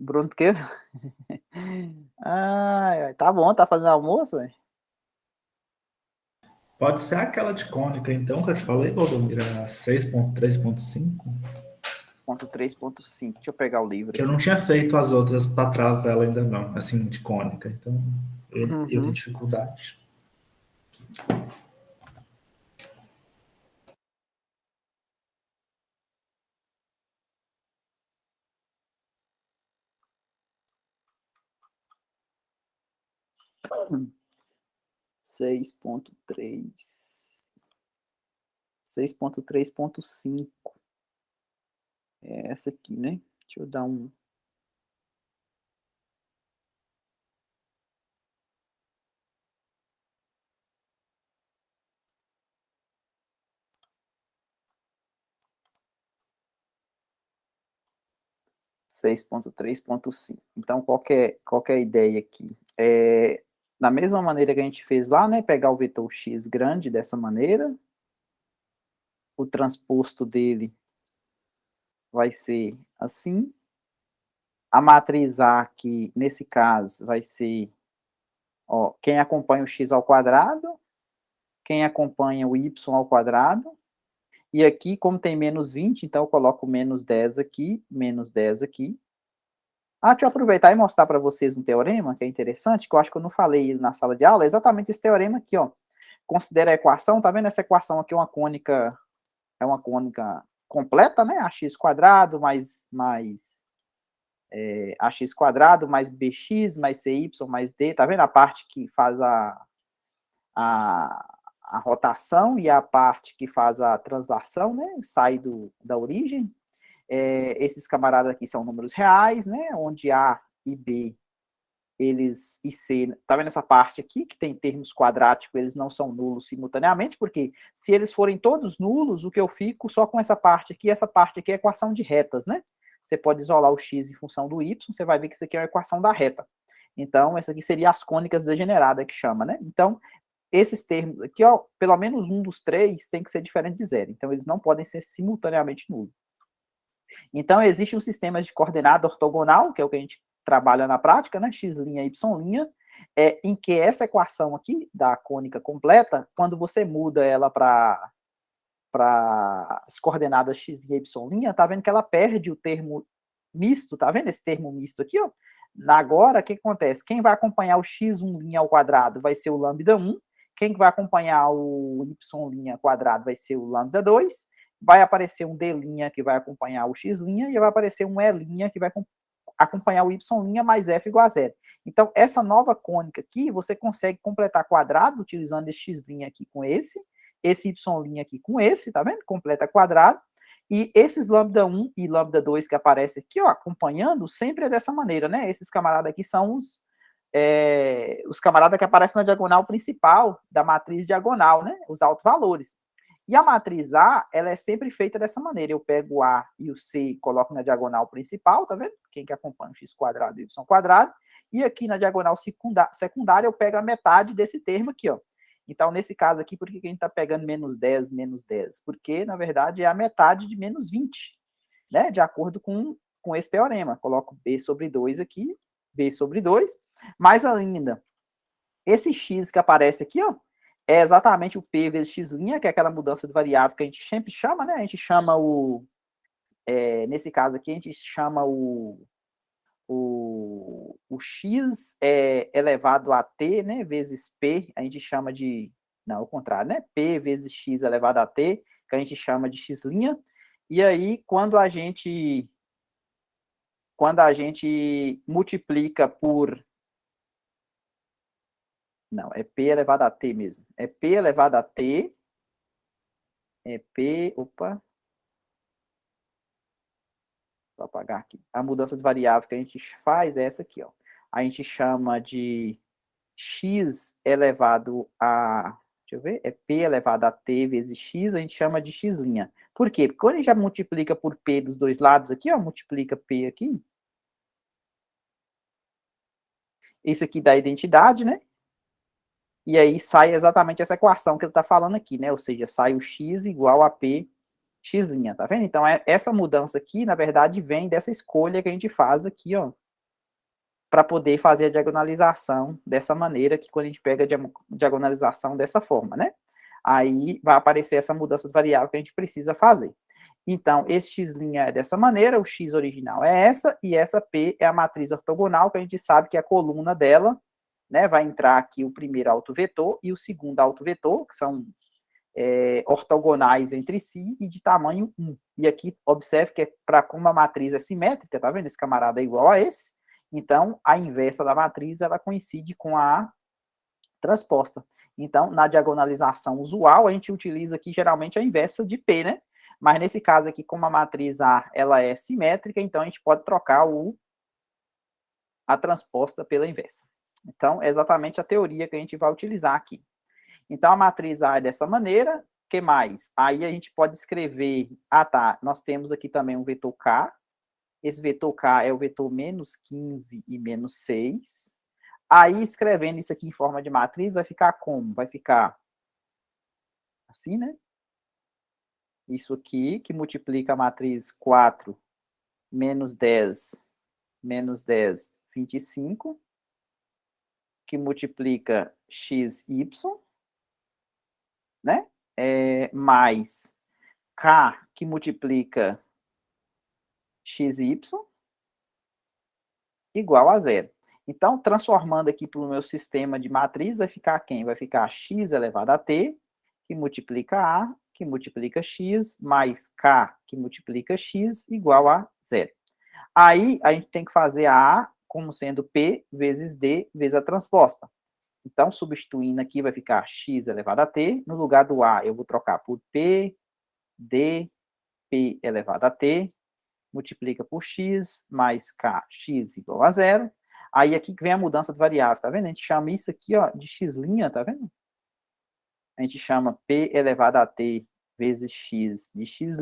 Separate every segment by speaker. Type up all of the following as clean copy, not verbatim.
Speaker 1: Bruno do quê? Ai, ai, tá bom, tá fazendo almoço, velho?
Speaker 2: Pode ser aquela de cônica, então, que eu te falei, Valdomiro, a 6.3.5,
Speaker 1: Ponto 3.5. Deixa eu pegar o livro
Speaker 2: que eu não
Speaker 1: aqui.
Speaker 2: tinha feito as outras para trás dela ainda não, assim, de cônica. Então, eu tenho
Speaker 1: Uhum.
Speaker 2: dificuldade.
Speaker 1: 6.3. 6.3.5. É essa aqui, né? Deixa eu dar um. 6.3.5. Então, qual que é a ideia aqui? Da mesma maneira que a gente fez lá, né? Pegar o vetor x grande dessa maneira. O transposto dele vai ser assim. A matriz A aqui, nesse caso, vai ser, ó, quem acompanha o x ao quadrado, quem acompanha o y ao quadrado, e aqui, como tem menos 20, então eu coloco menos 10 aqui, menos 10 aqui. Deixa eu aproveitar e mostrar para vocês um teorema, que é interessante, que eu acho que eu não falei na sala de aula, é exatamente esse teorema aqui, ó. Considera a equação, tá vendo essa equação aqui, é uma cônica completa, né? Ax quadrado ax quadrado mais bx mais cy mais d, tá vendo a parte que faz a, a rotação e a parte que faz a translação, né, sai da origem. Esses camaradas aqui são números reais, né, onde A e B, e C, tá vendo essa parte aqui, que tem termos quadráticos, eles não são nulos simultaneamente, porque se eles forem todos nulos, o que eu fico só com essa parte aqui é equação de retas, né? Você pode isolar o x em função do y, você vai ver que isso aqui é uma equação da reta. Então, essa aqui seria as cônicas degeneradas, que chama, né? Então, esses termos aqui, ó, pelo menos um dos três tem que ser diferente de zero. Então, eles não podem ser simultaneamente nulos. Então, existe um sistema de coordenada ortogonal, que é o que a gente trabalha na prática, né? X', Y', em que essa equação aqui, da cônica completa, quando você muda ela para as coordenadas x e y', tá vendo que ela perde o termo misto, tá vendo esse termo misto aqui, ó? Agora, o que acontece? Quem vai acompanhar o x1' ao quadrado vai ser o lambda 1, quem vai acompanhar o y' quadrado vai ser o lambda 2, vai aparecer um d' que vai acompanhar o x', e vai aparecer um e' que vai acompanhar o y' mais f igual a zero. Então, essa nova cônica aqui, você consegue completar quadrado utilizando esse x' aqui com esse y' aqui com esse, tá vendo? Completa quadrado. E esses lambda 1 e lambda 2 que aparecem aqui, ó, acompanhando, sempre é dessa maneira, né? Esses camaradas aqui são os camaradas que aparecem na diagonal principal da matriz diagonal, né? Os autovalores. E a matriz A, ela é sempre feita dessa maneira. Eu pego o A e o C e coloco na diagonal principal, tá vendo? Quem que acompanha o x quadrado e o y quadrado. E aqui na diagonal secundária eu pego a metade desse termo aqui, ó. Então, nesse caso aqui, por que a gente está pegando menos 10, menos 10? Porque, na verdade, é a metade de menos 20, né? De acordo com esse teorema. Coloco B sobre 2 aqui, B sobre 2. Mais ainda, esse x que aparece aqui, ó, é exatamente o P vezes x', que é aquela mudança de variável que a gente sempre chama, né? A gente chama nesse caso aqui, a gente chama o x elevado a t, né, vezes p, a gente chama de, não, ao contrário, né, p vezes x elevado a t, que a gente chama de x', e aí quando a gente multiplica por, não, é p elevado a t mesmo, é p elevado a t, vou apagar aqui, a mudança de variável que a gente faz é essa aqui, ó, a gente chama de x elevado a, deixa eu ver, é p elevado a t vezes x, a gente chama de x'. Por quê? Porque quando a gente já multiplica por p dos dois lados aqui, ó, multiplica p aqui, isso aqui dá a identidade, né? E aí sai exatamente essa equação que ele está falando aqui, né? Ou seja, sai o x igual a p x', tá vendo? Então, essa mudança aqui, na verdade, vem dessa escolha que a gente faz aqui, ó, para poder fazer a diagonalização dessa maneira, que quando a gente pega a diagonalização dessa forma, né? Aí vai aparecer essa mudança de variável que a gente precisa fazer. Então, esse x' é dessa maneira, o x original é essa, e essa P é a matriz ortogonal, que a gente sabe que a coluna dela, né, vai entrar aqui o primeiro autovetor e o segundo autovetor, que são ortogonais entre si e de tamanho 1. E aqui, observe que para como a matriz é simétrica, tá vendo? Esse camarada é igual a esse, então a inversa da matriz, ela coincide com a transposta. Então, na diagonalização usual, a gente utiliza aqui geralmente a inversa de P, né? Mas nesse caso aqui, como a matriz A ela é simétrica, então a gente pode trocar a transposta pela inversa. Então, é exatamente a teoria que a gente vai utilizar aqui. Então, a matriz A é dessa maneira. O que mais? Aí a gente pode escrever... Ah, tá. Nós temos aqui também um vetor K. Esse vetor K é o vetor menos 15 e menos 6. Aí, escrevendo isso aqui em forma de matriz, vai ficar como? Vai ficar assim, né? Isso aqui, que multiplica a matriz 4, menos 10, 25, que multiplica xy, né? Mais K, que multiplica xy, igual a zero. Então, transformando aqui para o meu sistema de matriz, vai ficar quem? Vai ficar x elevado a t, que multiplica a, que multiplica x, mais k, que multiplica x, igual a zero. Aí, a gente tem que fazer a A como sendo P vezes D vezes a transposta. Então, substituindo aqui, vai ficar x elevado a t. No lugar do A, eu vou trocar por P, D, P elevado a t, multiplica por x, mais k, x igual a zero. Aí, aqui que vem a mudança de variável, tá vendo? A gente chama isso aqui, ó, de x', tá vendo? A gente chama P elevado a t vezes x de x'.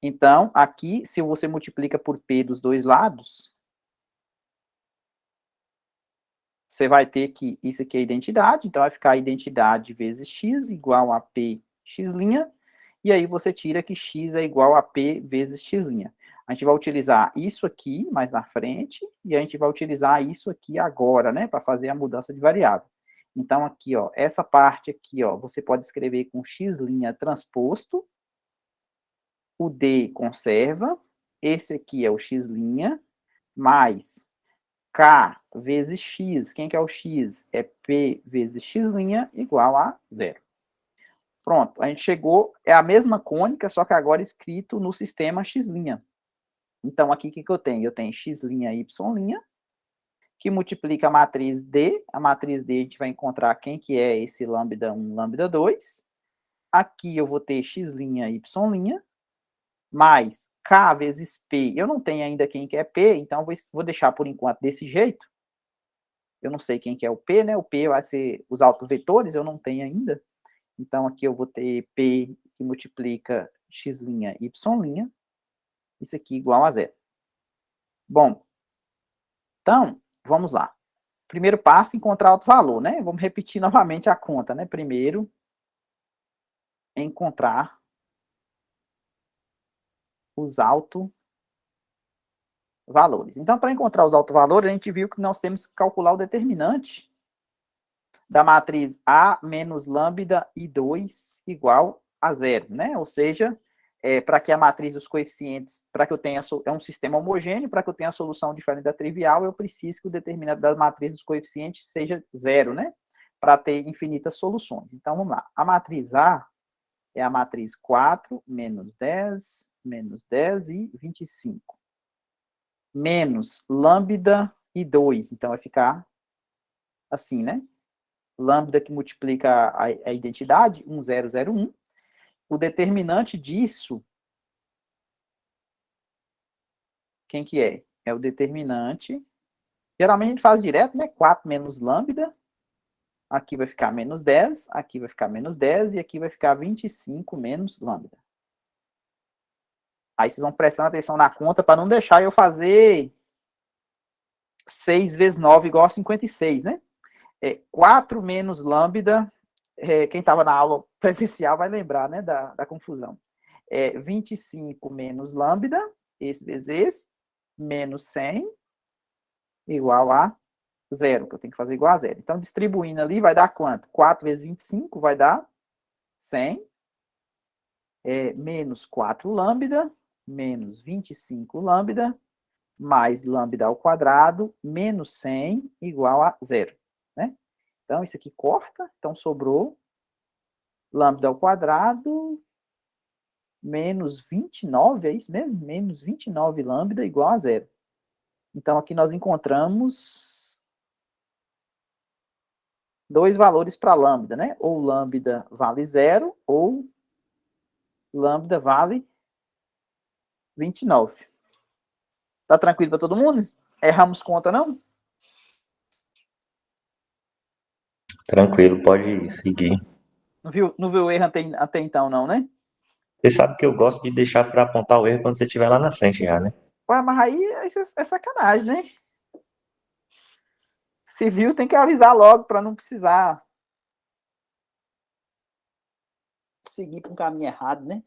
Speaker 1: Então, aqui, se você multiplica por P dos dois lados, você vai ter que, isso aqui é a identidade, então vai ficar a identidade vezes x igual a P x', e aí você tira que x é igual a P vezes x'. A gente vai utilizar isso aqui mais na frente, e a gente vai utilizar isso aqui agora, né, para fazer a mudança de variável. Então, aqui, ó, essa parte aqui, ó, você pode escrever com x' transposto, o D conserva, esse aqui é o x', mais K vezes X, quem que é o X? É P vezes X' igual a zero. Pronto, a gente chegou, é a mesma cônica, só que agora escrito no sistema X'. Então, aqui o que eu tenho? Eu tenho X', Y', que multiplica a matriz D. A matriz D a gente vai encontrar quem que é esse lambda 1, lambda 2. Aqui eu vou ter X', Y', mais K vezes P. Eu não tenho ainda quem que é P, então vou deixar por enquanto desse jeito. Eu não sei quem que é o P, né? O P vai ser os autovetores, eu não tenho ainda. Então, aqui eu vou ter P que multiplica X', Y'. Isso aqui igual a zero. Bom, então, vamos lá. Primeiro passo, encontrar outro valor, né? Vamos repetir novamente a conta, né? Primeiro, encontrar os autovalores. Então, para encontrar os autovalores, a gente viu que nós temos que calcular o determinante da matriz A menos lambda I2 igual a zero, né? Ou seja, para que a matriz dos coeficientes, para que eu tenha, é um sistema homogêneo, para que eu tenha a solução diferente da trivial, eu preciso que o determinante da matriz dos coeficientes seja zero, né? Para ter infinitas soluções. Então, vamos lá. A matriz A é a matriz 4, menos 10 e 25. Menos lambda I2. Então, vai ficar assim, né? Lambda que multiplica a identidade, 1001. O determinante disso, quem que é? É o determinante. Geralmente a gente faz direto, né? 4 menos lambda. Aqui vai ficar menos 10, aqui vai ficar menos 10 e aqui vai ficar 25 menos lambda. Aí vocês vão prestando atenção na conta para não deixar eu fazer 6 vezes 9 igual a 56, né? 4 menos lambda, quem estava na aula presencial vai lembrar, né, da confusão. 25 menos lambda, esse vezes esse, menos 100, igual a zero, que eu tenho que fazer igual a zero. Então, distribuindo ali, vai dar quanto? 4 vezes 25 vai dar 100, menos 4 lambda, menos 25 lambda, mais lambda ao quadrado, menos 100, igual a zero, né? Então, isso aqui corta, então sobrou lambda ao quadrado, menos 29, é isso mesmo? Menos 29 lambda igual a zero. Então, aqui nós encontramos dois valores para lambda, né? Ou lambda vale zero, ou lambda vale 29. Tá tranquilo para todo mundo? Erramos conta, não?
Speaker 3: Tranquilo, pode seguir.
Speaker 1: Não viu o erro até então, não, né?
Speaker 3: Você sabe que eu gosto de deixar para apontar o erro quando você estiver lá na frente já, né?
Speaker 1: Ué, mas aí é sacanagem, né? Se viu, tem que avisar logo para não precisar seguir para um caminho errado, né?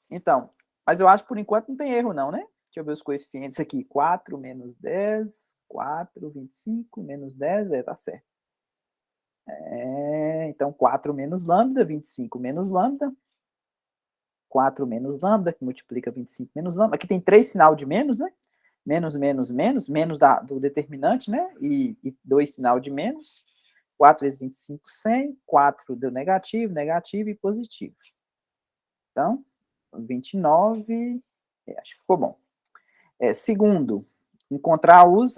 Speaker 1: Então, mas eu acho que por enquanto não tem erro não, né? Deixa eu ver os coeficientes aqui. 4 menos 10, 4, 25, menos 10, tá certo. Então, 4 menos lambda, 25 menos lambda. 4 menos lambda, que multiplica 25 menos lambda. Aqui tem 3 sinal de menos, né? Menos, menos, menos, menos do determinante, né? E 2 sinal de menos. 4 vezes 25, 100. 4 deu negativo, negativo e positivo. Então, 29, acho que ficou bom. Segundo, encontrar os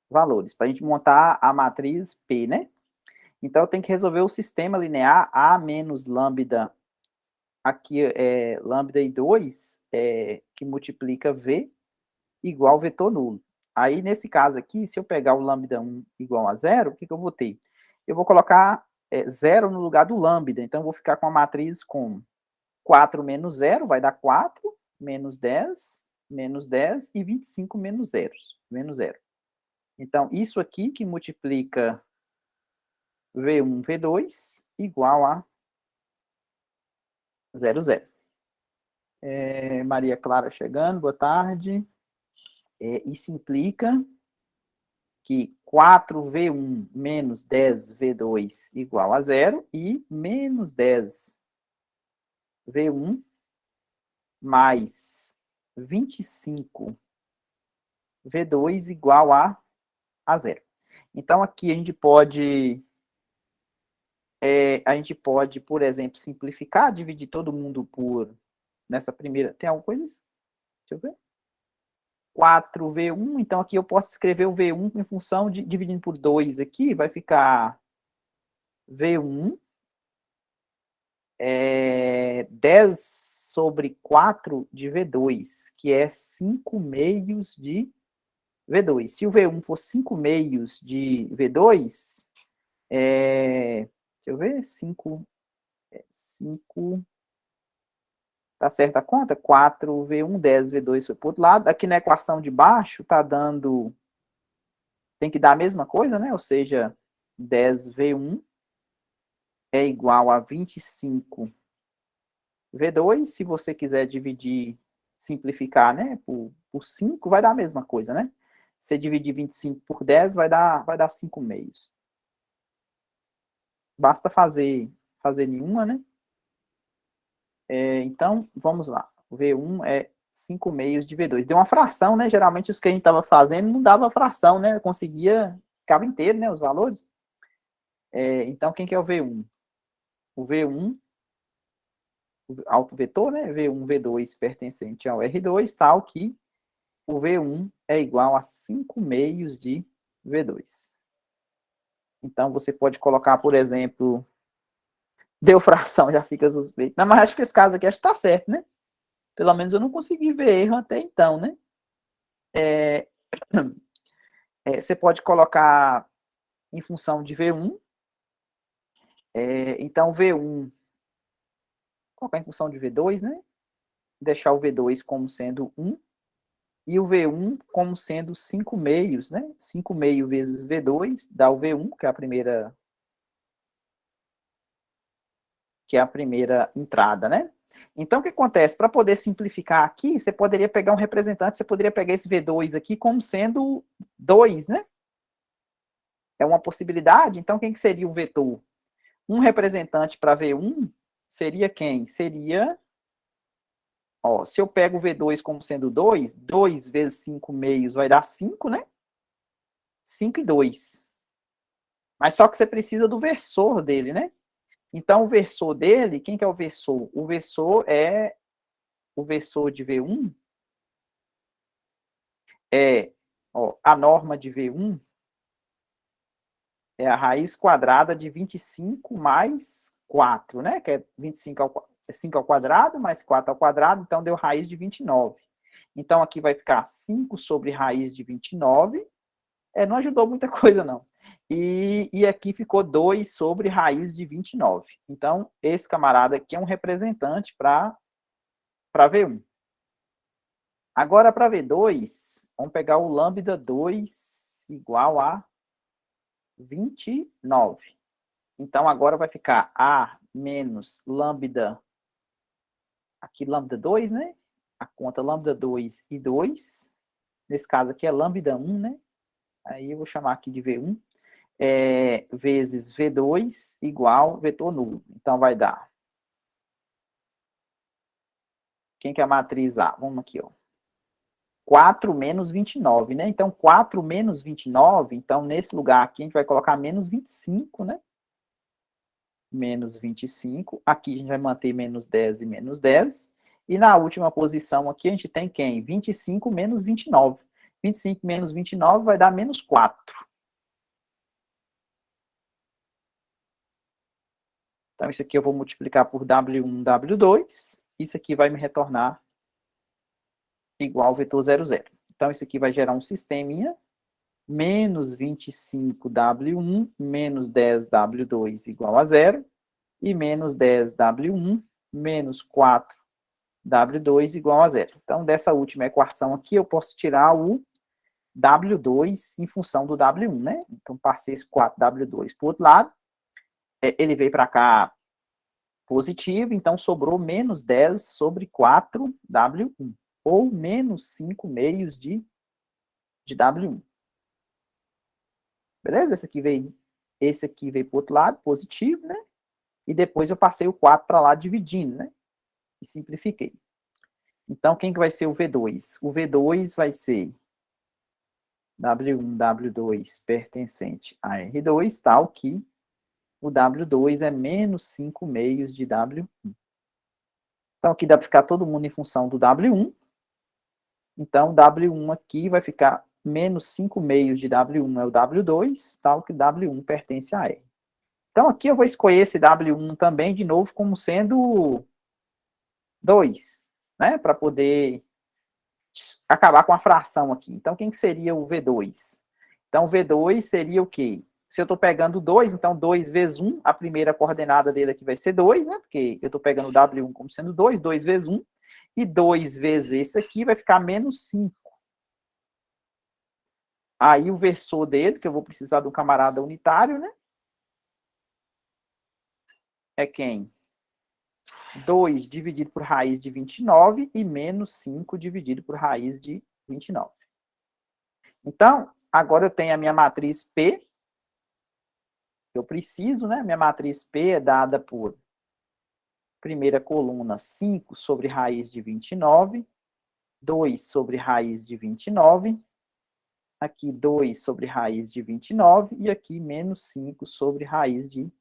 Speaker 1: valores, para a gente montar a matriz P, né? Então, eu tenho que resolver o sistema linear A menos lambda, aqui lambda e 2, que multiplica V igual vetor nulo. Aí, nesse caso aqui, se eu pegar o lambda 1 igual a zero, o que eu vou ter? Eu vou colocar zero no lugar do lambda, então eu vou ficar com a matriz com 4 menos 0, vai dar 4, menos 10 e 25 menos 0. Menos 0. Então, isso aqui que multiplica V1, V2, igual a 0, 0. Maria Clara chegando, boa tarde. Isso implica que 4V1 menos 10V2 igual a 0 e menos 10V1 mais 25V2 igual a 0. Então, aqui a gente pode, por exemplo, simplificar, dividir todo mundo por, nessa primeira, tem alguma coisa? Deixa eu ver. 4V1, então aqui eu posso escrever o V1 em função de, dividindo por 2 aqui, vai ficar V1, 10 sobre 4 de V2, que é 5 meios de V2. Se o V1 for 5 meios de V2, deixa eu ver, 5, tá certa a conta? 4V1, 10V2 foi para o outro lado. Aqui na equação de baixo tá dando, tem que dar a mesma coisa, né? Ou seja, 10V1 é igual a 25V2. Se você quiser dividir, simplificar, né, por 5, vai dar a mesma coisa, né? Se você dividir 25 por 10, vai dar 5 meios. Basta fazer nenhuma, né? Então, vamos lá. O V1 é 5 meios de V2. Deu uma fração, né? Geralmente os que a gente estava fazendo não dava fração, né? Conseguia, ficava inteiro, né? Os valores. Então, quem que é o V1? O V1, o autovetor, né? V1, V2 pertencente ao R2, tal que o V1 é igual a 5 meios de V2. Então, você pode colocar, por exemplo, deu fração, já fica suspeito. Não, mas acho que esse caso aqui acho que tá certo, né? Pelo menos eu não consegui ver erro até então, né? Você pode colocar em função de V1. Então, V1, colocar em função de V2, né? Deixar o V2 como sendo 1. e o V1 como sendo 5 meios, né? 5 meios vezes V2 dá o V1, que é a primeira entrada, né? Então, o que acontece? Para poder simplificar aqui, você poderia pegar um representante, você poderia pegar esse V2 aqui como sendo 2, né? É uma possibilidade. Então, quem que seria o vetor? Um representante para V1 seria quem? Seria, ó, se eu pego o V2 como sendo 2, 2 vezes 5 meios vai dar 5, né? 5 e 2. Mas só que você precisa do versor dele, né? Então, o versor dele, quem que é o versor? O versor é o versor de V1 é, ó, a norma de V1 é a raiz quadrada de 25 mais 4, né? Que é 25 5 ao quadrado mais 4 ao quadrado, então deu raiz de 29. Então, aqui vai ficar 5 sobre raiz de 29. Não ajudou muita coisa, não. E aqui ficou 2 sobre raiz de 29. Então, esse camarada aqui é um representante para V1. Agora, para V2, vamos pegar o lambda 2 igual a 29. Então, agora vai ficar A menos lambda, aqui lambda 2, né? A conta lambda 2 e 2. Nesse caso aqui é lambda 1, né? Aí eu vou chamar aqui de V1. Vezes V2 igual vetor nulo. Então, vai dar. Quem que é a matriz A? Vamos aqui, ó. 4 menos 29, né? Então, 4 menos 29, então, nesse lugar aqui, a gente vai colocar menos 25, né? Menos 25. Aqui a gente vai manter menos 10 e menos 10. E na última posição aqui, a gente tem quem? 25 menos 29. 25 menos 29 vai dar menos 4. Então, isso aqui eu vou multiplicar por W1, W2. Isso aqui vai me retornar igual ao vetor 0, 0. Então, isso aqui vai gerar um sisteminha. Menos 25W1 menos 10W2 igual a 0. E menos 10W1 menos 4W2 igual a 0. Então, dessa última equação aqui, eu posso tirar o W2 em função do W1, né? Então, passei esse 4W2 para o outro lado. Ele veio para cá positivo, então sobrou menos 10 sobre 4W1. Ou menos 5 meios de W1. Beleza? Esse aqui veio para o outro lado, positivo, né? E depois eu passei o 4 para lá dividindo, né? E simplifiquei. Então, quem que vai ser o V2? O V2 vai ser W1, W2 pertencente a R2, tal que o W2 é menos 5 meios de W1. Então, aqui dá para ficar todo mundo em função do W1. Então, W1 aqui vai ficar menos 5 meios de W1 é o W2, tal que W1 pertence a R. Então, aqui eu vou escolher esse W1 também, de novo, como sendo 2, né? Para poder acabar com a fração aqui. Então, quem que seria o V2? Então, o V2 seria o quê? Se eu estou pegando 2, então 2 vezes 1, a primeira coordenada dele aqui vai ser 2, né? Porque eu estou pegando o W1 como sendo 2, 2 vezes 1, e 2 vezes esse aqui vai ficar menos 5. Aí o versor dele, que eu vou precisar do camarada unitário, né? É quem? 2 dividido por raiz de 29 e menos 5 dividido por raiz de 29. Então, agora eu tenho a minha matriz P. Eu preciso, né? Minha matriz P é dada por primeira coluna 5 sobre raiz de 29, 2 sobre raiz de 29, aqui 2 sobre raiz de 29 e aqui menos 5 sobre raiz de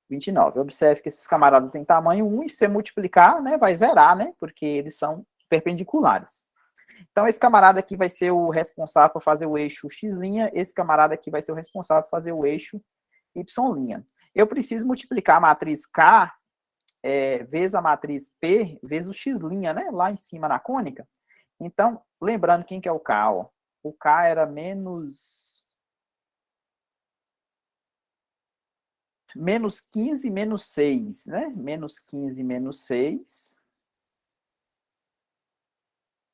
Speaker 1: 29. Observe que esses camaradas têm tamanho 1 e se multiplicar, né, vai zerar, né, porque eles são perpendiculares. Então, esse camarada aqui vai ser o responsável por fazer o eixo x', esse camarada aqui vai ser o responsável por fazer o eixo y'. Eu preciso multiplicar a matriz K vezes a matriz P vezes o x', né, lá em cima na cônica. Então, lembrando quem que é o K, ó. O K era menos 15 menos 6, né? Menos 15 menos 6.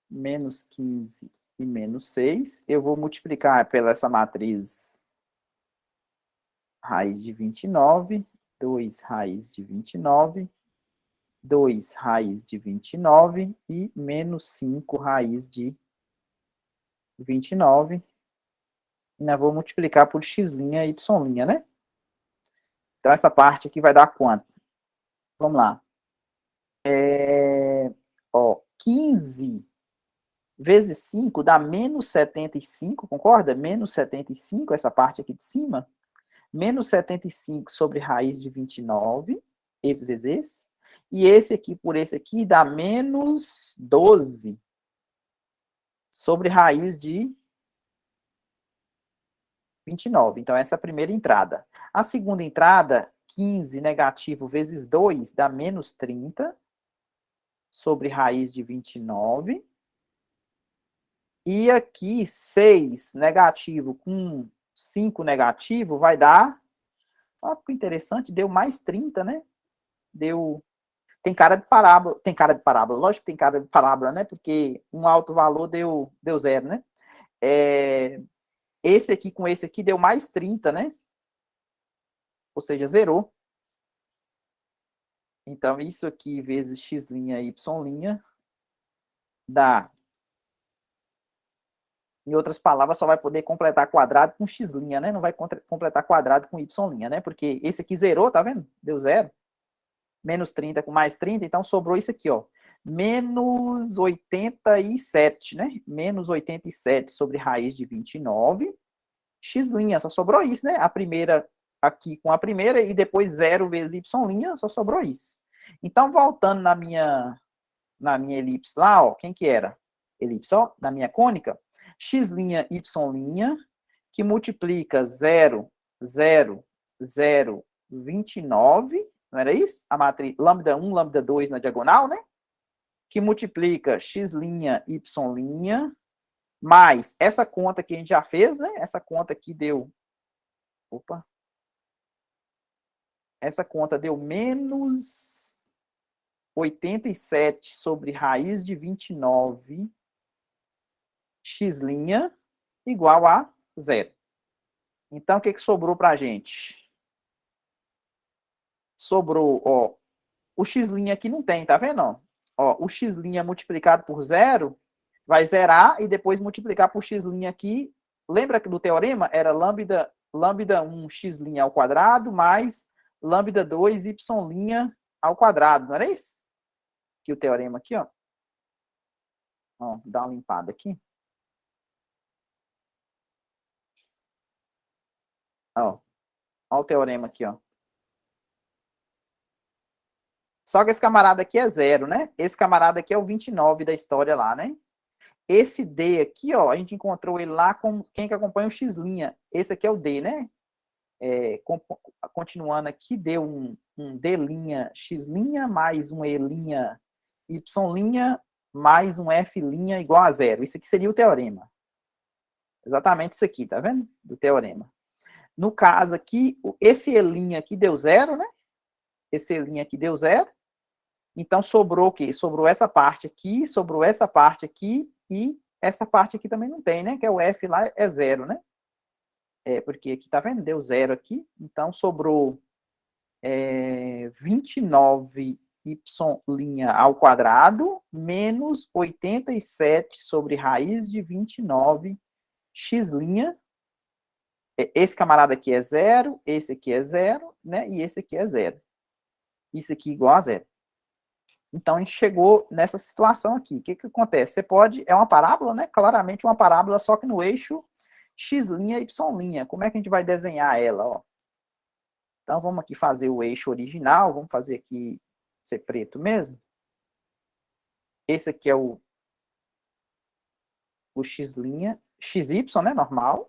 Speaker 1: Menos 15 e menos 6. Eu vou multiplicar pela essa matriz raiz de 29, 2 raiz de 29, 2 raiz de 29 e menos 5 raiz de 29. E nós vamos multiplicar por x' e y', né? Então, essa parte aqui vai dar quanto? Vamos lá. 15 vezes 5 dá menos 75, concorda? Menos 75, essa parte aqui de cima. Menos 75 sobre raiz de 29, esse vezes esse. E esse aqui por esse aqui dá menos 12 sobre raiz de 29. Então, essa é a primeira entrada. A segunda entrada, 15 negativo vezes 2 dá menos 30 sobre raiz de 29. E aqui, 6 negativo com 5 negativo vai dar... Olha que interessante, deu mais 30, né? Deu... Tem cara de parábola, lógico que tem cara de parábola, né? Porque um alto valor deu 0, né? Esse aqui com esse aqui deu mais 30, né? Ou seja, zerou. Então, isso aqui vezes x' e y' dá... Em outras palavras, só vai poder completar quadrado com x', né? Não vai completar quadrado com y', né? Porque esse aqui zerou, tá vendo? Deu 0. Menos 30 com mais 30, então sobrou isso aqui, ó. Menos 87, né? Menos 87 sobre raiz de 29. X', só sobrou isso, né? A primeira aqui com a primeira e depois 0 vezes y', só sobrou isso. Então, voltando na minha elipse lá, ó, quem que era? Elipse, ó, na minha cônica, x', y', que multiplica 0, 0, 0, 29, não era isso? A matriz lambda 1, lambda 2 na diagonal, né? Que multiplica x', y', mais essa conta que a gente já fez, né? Essa conta aqui deu... Opa! Essa conta deu menos 87 sobre raiz de 29 x' igual a 0. Então, o que sobrou para a gente? Sobrou, ó, o x' aqui não tem, tá vendo? Ó, o x' multiplicado por 0 vai zerar e depois multiplicar por x' aqui. Lembra que do teorema era lambda 1 x' ao quadrado mais lambda 2 y' ao quadrado, não era isso? Que o teorema aqui, ó. Ó, dá uma limpada aqui. Ó, ó o teorema aqui, ó. Só que esse camarada aqui é 0, né? Esse camarada aqui é o 29 da história lá, né? Esse D aqui, ó, a gente encontrou ele lá com quem que acompanha o x'. Esse aqui é o D, né? Continuando aqui, deu um D' x' mais um E' y' mais um F' igual a 0. Isso aqui seria o teorema. Exatamente isso aqui, tá vendo? Do teorema. No caso aqui, esse E' aqui deu 0, né? Esse E' aqui deu 0. Então, sobrou o quê? Sobrou essa parte aqui, sobrou essa parte aqui, e essa parte aqui também não tem, né? Que é o F lá, é 0, né? Porque aqui, tá vendo? Deu 0 aqui. Então, sobrou 29y' ao quadrado, menos 87 sobre raiz de 29 x'. Esse camarada aqui é 0, esse aqui é 0, né? E esse aqui é 0. Isso aqui igual a 0. Então, a gente chegou nessa situação aqui. O que acontece? Você pode... É uma parábola, né? Claramente uma parábola, só que no eixo x', y'. Como é que a gente vai desenhar ela? Ó? Então, vamos aqui fazer o eixo original. Vamos fazer aqui ser preto mesmo. Esse aqui é o x', xy, né? Normal.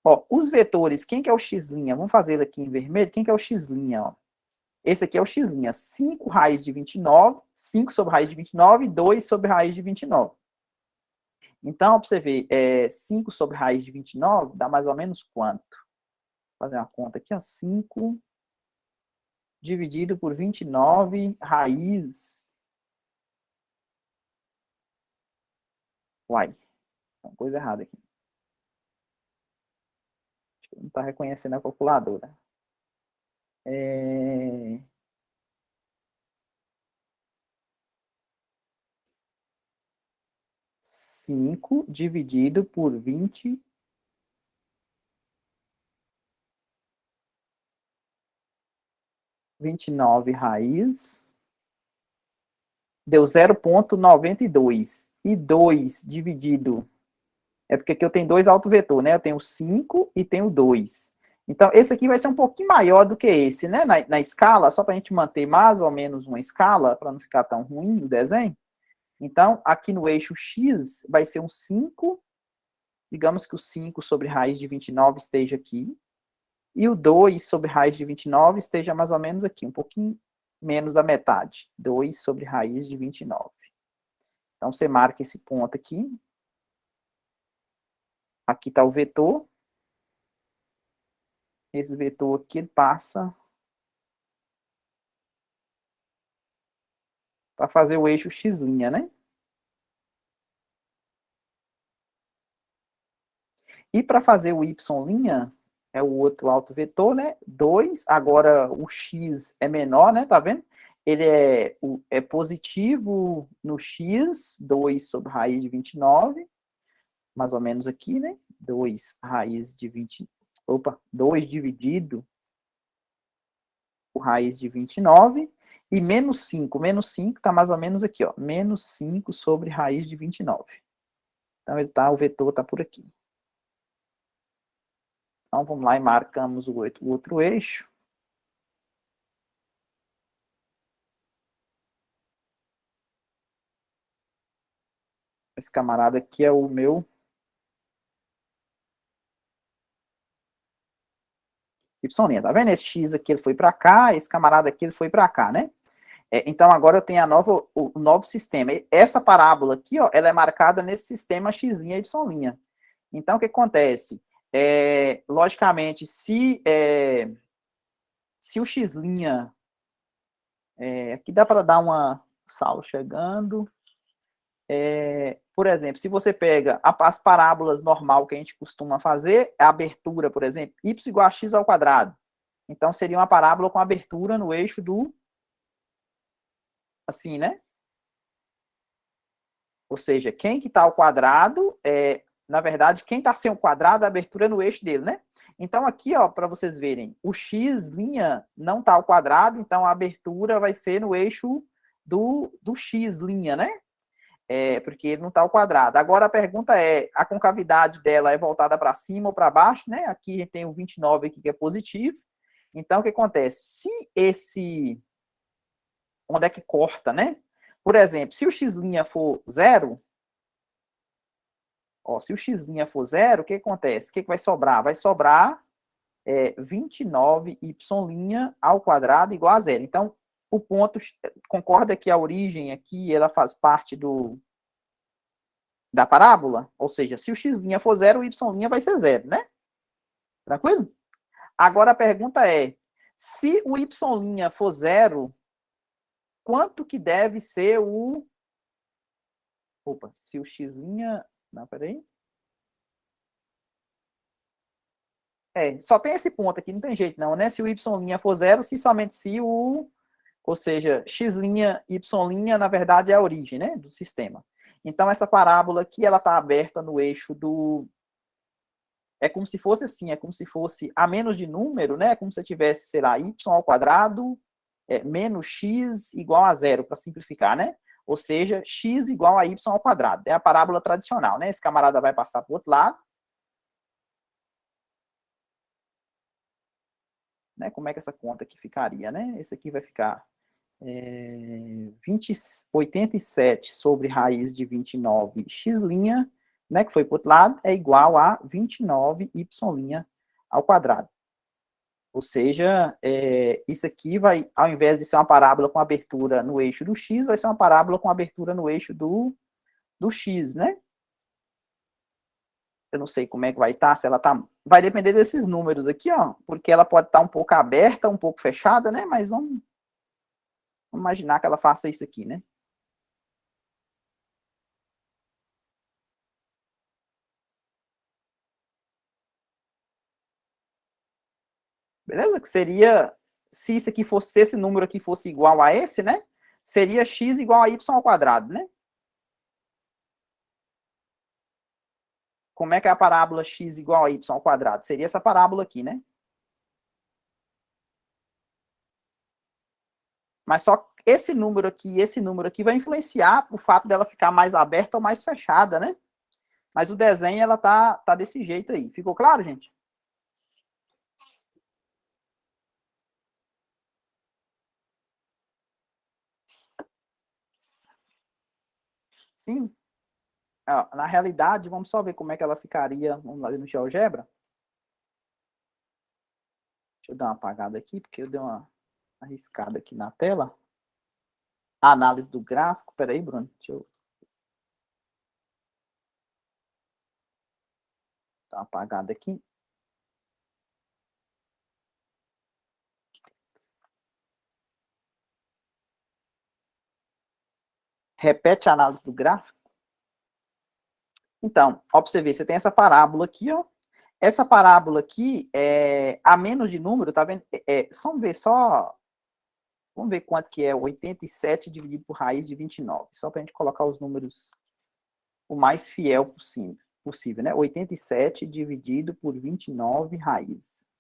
Speaker 1: Ó, os vetores, quem que é o x'? Vamos fazer ele aqui em vermelho. Quem que é o x'? Ó? Esse aqui é o x'. 5 raiz de 29, 5 sobre raiz de 29 e 2 sobre raiz de 29. Então, para você ver, 5 sobre raiz de 29 dá mais ou menos quanto? Vou fazer uma conta aqui, ó. 5 dividido por 29 raiz. Uai, tem uma coisa errada aqui. Acho que não está reconhecendo a calculadora. 5 dividido por 29 raiz, deu 0,92. E 2 dividido, é porque aqui eu tenho dois autovetor, né? Eu tenho 5 e tenho 2. Então, esse aqui vai ser um pouquinho maior do que esse, né? Na escala, só para a gente manter mais ou menos uma escala, para não ficar tão ruim o desenho. Então, aqui no eixo X, vai ser um 5, digamos que o 5 sobre raiz de 29 esteja aqui, e o 2 sobre raiz de 29 esteja mais ou menos aqui, um pouquinho menos da metade. 2 sobre raiz de 29. Então, você marca esse ponto aqui. Aqui está o vetor. Esse vetor aqui ele passa para fazer o eixo x', né? E para fazer o y', é o outro autovetor, né? 2, agora o x é menor, né? Tá vendo? Ele é positivo no x, 2 sobre raiz de 29, mais ou menos aqui, né? 2 raiz de 20, 2 dividido por raiz de 29, e menos 5 está mais ou menos aqui, ó, menos 5 sobre raiz de 29. Então, o vetor está por aqui. Então, vamos lá e marcamos o outro eixo. Esse camarada aqui é o meu y', tá vendo? Esse x aqui ele foi para cá, esse camarada aqui ele foi para cá, né? Então, agora eu tenho o novo sistema. Essa parábola aqui, ó, ela é marcada nesse sistema x' e y'. Então, o que acontece? Logicamente, se o x'... aqui dá para dar uma... Saulo chegando. Por exemplo, se você pega as parábolas normal que a gente costuma fazer, a abertura, por exemplo, y igual a x ao quadrado. Então, seria uma parábola com abertura no eixo do... Assim, né? Ou seja, quem que está ao quadrado, na verdade, quem está sem o quadrado, a abertura é no eixo dele, né? Então, aqui, ó, para vocês verem, o x' não está ao quadrado, então a abertura vai ser no eixo do x', né? Porque ele não está ao quadrado. Agora, a pergunta a concavidade dela é voltada para cima ou para baixo, né? Aqui tem o 29 aqui que é positivo. Então, o que acontece? Onde é que corta, né? Por exemplo, se o x' for 0, se o x' for 0, o que acontece? O que vai sobrar? Vai sobrar 29y' ao quadrado igual a 0. Então, o ponto, concorda que a origem aqui, ela faz parte da parábola? Ou seja, se o x' for 0, o y' vai ser 0, né? Tranquilo? Agora a pergunta se o y' for 0, quanto que deve ser o... se o x'... Não, peraí. Só tem esse ponto aqui, não tem jeito não, né? Se o y' for 0, somente se o... Ou seja, x', y', na verdade, é a origem, né, do sistema. Então, essa parábola aqui, ela está aberta no eixo do... É como se fosse assim, é como se fosse a menos de número, né? É como se tivesse, sei lá, y ao quadrado menos x igual a 0, para simplificar, né? Ou seja, x igual a y ao quadrado. É a parábola tradicional, né? Esse camarada vai passar para o outro lado. Né? Como é que essa conta aqui ficaria, né? Esse aqui vai ficar 87 sobre raiz de 29 x', né, que foi para o outro lado, é igual a 29y' ao quadrado. Ou seja, isso aqui vai, ao invés de ser uma parábola com abertura no eixo do x, vai ser uma parábola com abertura no eixo do x, né? Eu não sei como é que vai estar, se ela tá... Vai depender desses números aqui, ó, porque ela pode estar um pouco aberta, um pouco fechada, né? Mas vamos imaginar que ela faça isso aqui, né? Beleza? Que seria, se isso aqui fosse, se esse número aqui fosse igual a esse, né? Seria x igual a y ao quadrado, né? Como é que é a parábola x igual a y ao quadrado? Seria essa parábola aqui, né? Mas só esse número aqui e esse número aqui vai influenciar o fato dela ficar mais aberta ou mais fechada, né? Mas o desenho, ela tá desse jeito aí. Ficou claro, gente? Sim. Na realidade, vamos só ver como é que ela ficaria. Vamos lá ver no GeoGebra. Deixa eu dar uma apagada aqui, porque eu dei uma arriscada aqui na tela. A análise do gráfico. Peraí, Bruno. Deixa eu dar uma apagada aqui. Repete a análise do gráfico. Então, ó, pra você ver, você tem essa parábola aqui, ó. Essa parábola aqui, a menos de número, tá vendo? Vamos ver quanto que é 87 dividido por raiz de 29. Só para a gente colocar os números o mais fiel possível, né? 87 dividido por 29 raiz.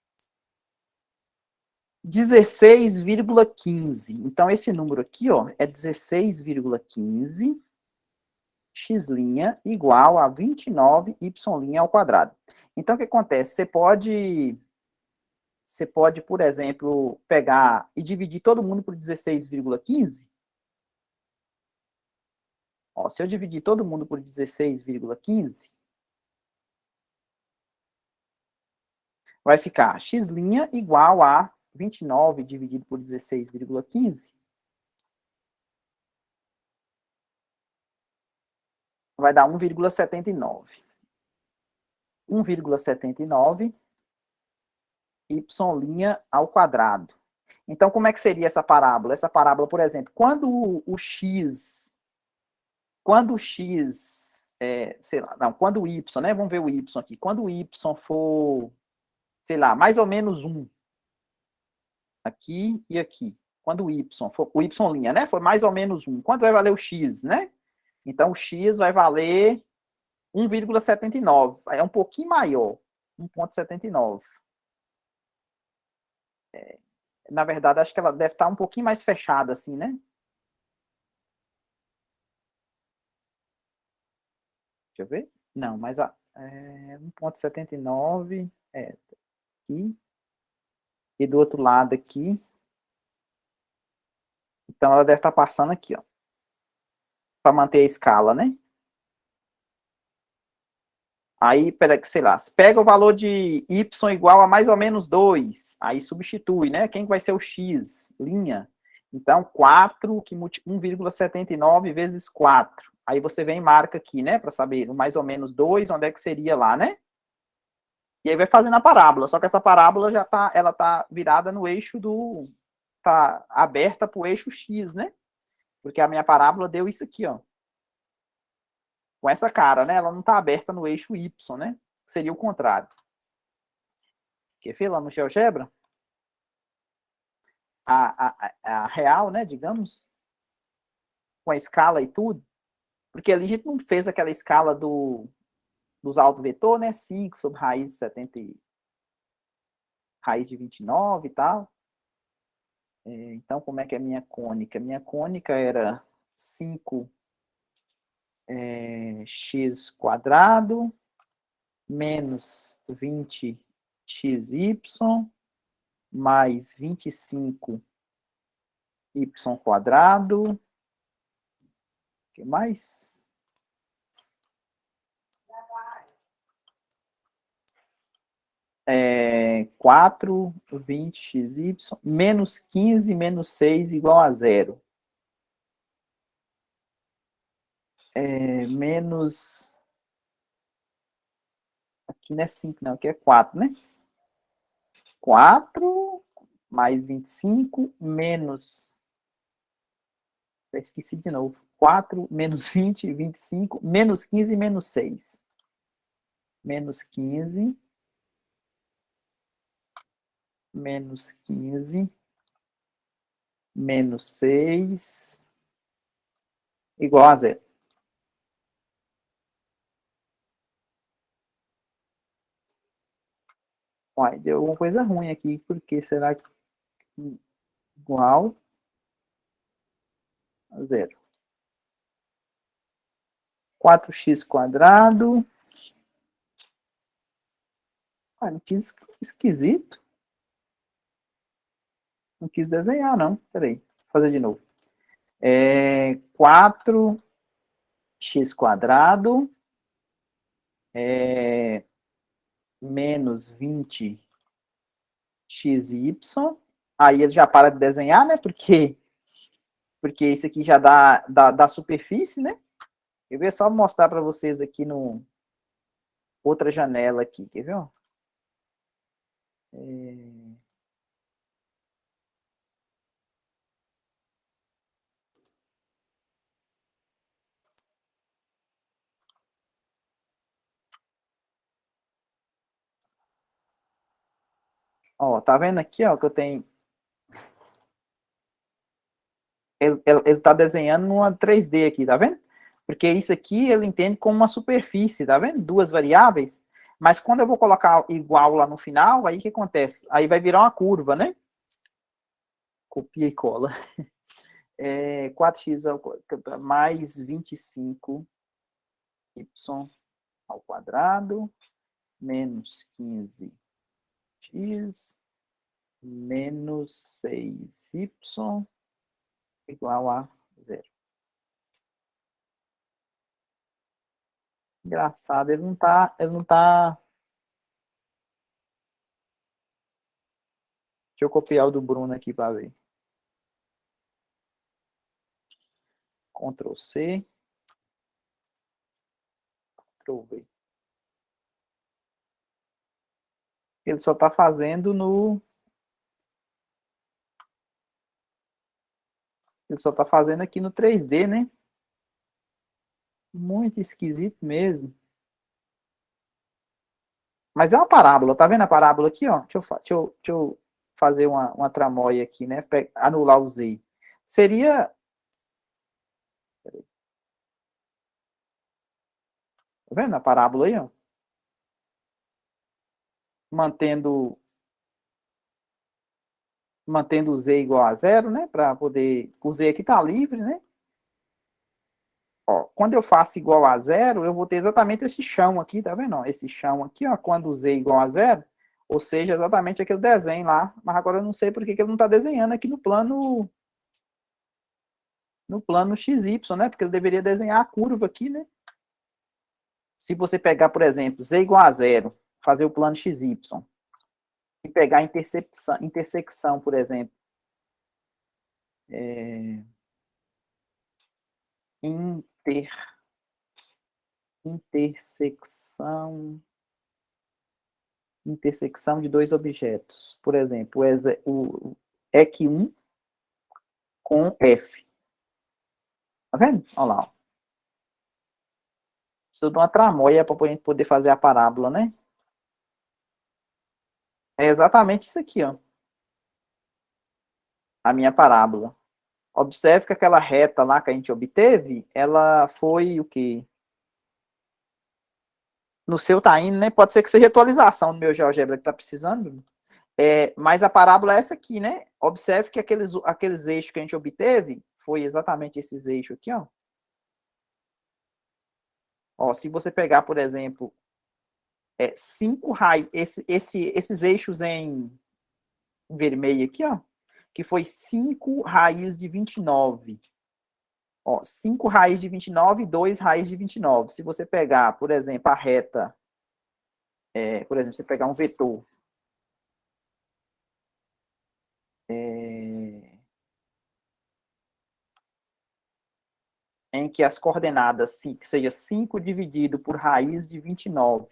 Speaker 1: 16,15. Então, esse número aqui, ó, é 16,15 x' igual a 29 y' ao quadrado. Então, o que acontece? Você pode, por exemplo, pegar e dividir todo mundo por 16,15. Ó, se eu dividir todo mundo por 16,15, vai ficar x' igual a 29 dividido por 16,15. Vai dar 1,79. 1,79 y' ao quadrado. Então, como é que seria essa parábola? Essa parábola, por exemplo, quando o x, sei lá, não, quando o y, né? Vamos ver o y aqui. Quando o y for, sei lá, mais ou menos 1, aqui e aqui. Quando o y for, o y', né? For mais ou menos 1. Quanto vai valer o x, né? Então, o x vai valer 1,79. É um pouquinho maior. 1,79. Na verdade, acho que ela deve estar um pouquinho mais fechada, assim, né? Deixa eu ver. Não, mas 1,79 aqui. E do outro lado aqui. Então, ela deve estar passando aqui, ó. Para manter a escala, né? Aí, sei lá, pega o valor de y igual a mais ou menos 2, aí substitui, né? Quem vai ser o x? Linha. Então, 4, 1,79 vezes 4. Aí você vem e marca aqui, né? Para saber o mais ou menos 2, onde é que seria lá, né? E aí vai fazendo a parábola. Só que essa parábola ela tá virada no eixo tá aberta para o eixo x, né? Porque a minha parábola deu isso aqui, ó. Com essa cara, né? Ela não está aberta no eixo y, né? Seria o contrário. Quer ver lá no GeoGebra? A real, né? Digamos, com a escala e tudo. Porque ali a gente não fez aquela escala dos autovetor, né? 5 sobre raiz de 70, raiz de 29 e tal. Então, como é que é a minha cônica? Minha cônica era 5 x quadrado menos 20 xy mais 25 y quadrado. O que mais? É 4, 20xy, menos 15, menos 6 igual a 0. Menos aqui não é 5, não, aqui é 4, né? 4 mais 25 menos... Esqueci de novo. 4 menos 20, 25, menos 15 menos 6. Menos 15. Menos 15. Menos 6. Igual a 0. Uai, deu alguma coisa ruim aqui. Por que será que igual a 0? 4x quadrado. Uai, que esquisito. Não quis desenhar, não. Peraí, vou fazer de novo. 4x quadrado menos 20xy. Aí ele já para de desenhar, né? Porque isso aqui já dá superfície, né? Eu vou só mostrar para vocês aqui no outra janela aqui, quer ver? Ó, tá vendo aqui, ó, que eu tenho... Ele tá desenhando numa 3D aqui, tá vendo? Porque isso aqui ele entende como uma superfície, tá vendo? Duas variáveis. Mas quando eu vou colocar igual lá no final, aí o que acontece? Aí vai virar uma curva, né? Copia e cola. 4x mais 25y ao quadrado menos 15x menos 6y igual a 0. Engraçado, ele não tá... Deixa eu copiar o do Bruno aqui para ver. Ctrl C. Ctrl V. Ele só tá fazendo no... Ele só tá fazendo aqui no 3D, né? Muito esquisito mesmo. Mas é uma parábola, tá vendo a parábola aqui, ó? Deixa eu fazer uma tramóia aqui, né? Anular o Z. Seria... Tá vendo a parábola aí, ó? Mantendo o Z igual a 0, né? Para poder... O Z aqui tá livre, né? Ó, quando eu faço igual a 0, eu vou ter exatamente esse chão aqui, tá vendo? Ó, esse chão aqui, ó, quando o Z é igual a 0, ou seja, exatamente aquele desenho lá. Mas agora eu não sei por que ele não está desenhando aqui no plano XY, né? Porque ele deveria desenhar a curva aqui, né? Se você pegar, por exemplo, Z igual a 0, fazer o plano XY, e pegar a intersecção, por exemplo, intersecção de dois objetos. Por exemplo, o EQ1 com F. Tá vendo? Olha lá. Preciso de uma tramóia para a gente poder fazer a parábola, né? É exatamente isso aqui, ó. A minha parábola. Observe que aquela reta lá que a gente obteve, ela foi o quê? No seu tá indo, né? Pode ser que seja atualização do meu GeoGebra que tá precisando. Mas a parábola é essa aqui, né? Observe que aqueles eixos que a gente obteve, foi exatamente esses eixos aqui, ó. Ó, se você pegar, por exemplo, 5 raios, esses eixos em vermelho aqui, ó, que foi 5 raiz de 29. Ó, 5 raiz de 29 e 2 raiz de 29. Se você pegar, por exemplo, a reta, por exemplo, você pegar um vetor, em que as coordenadas, que seja 5 dividido por raiz de 29,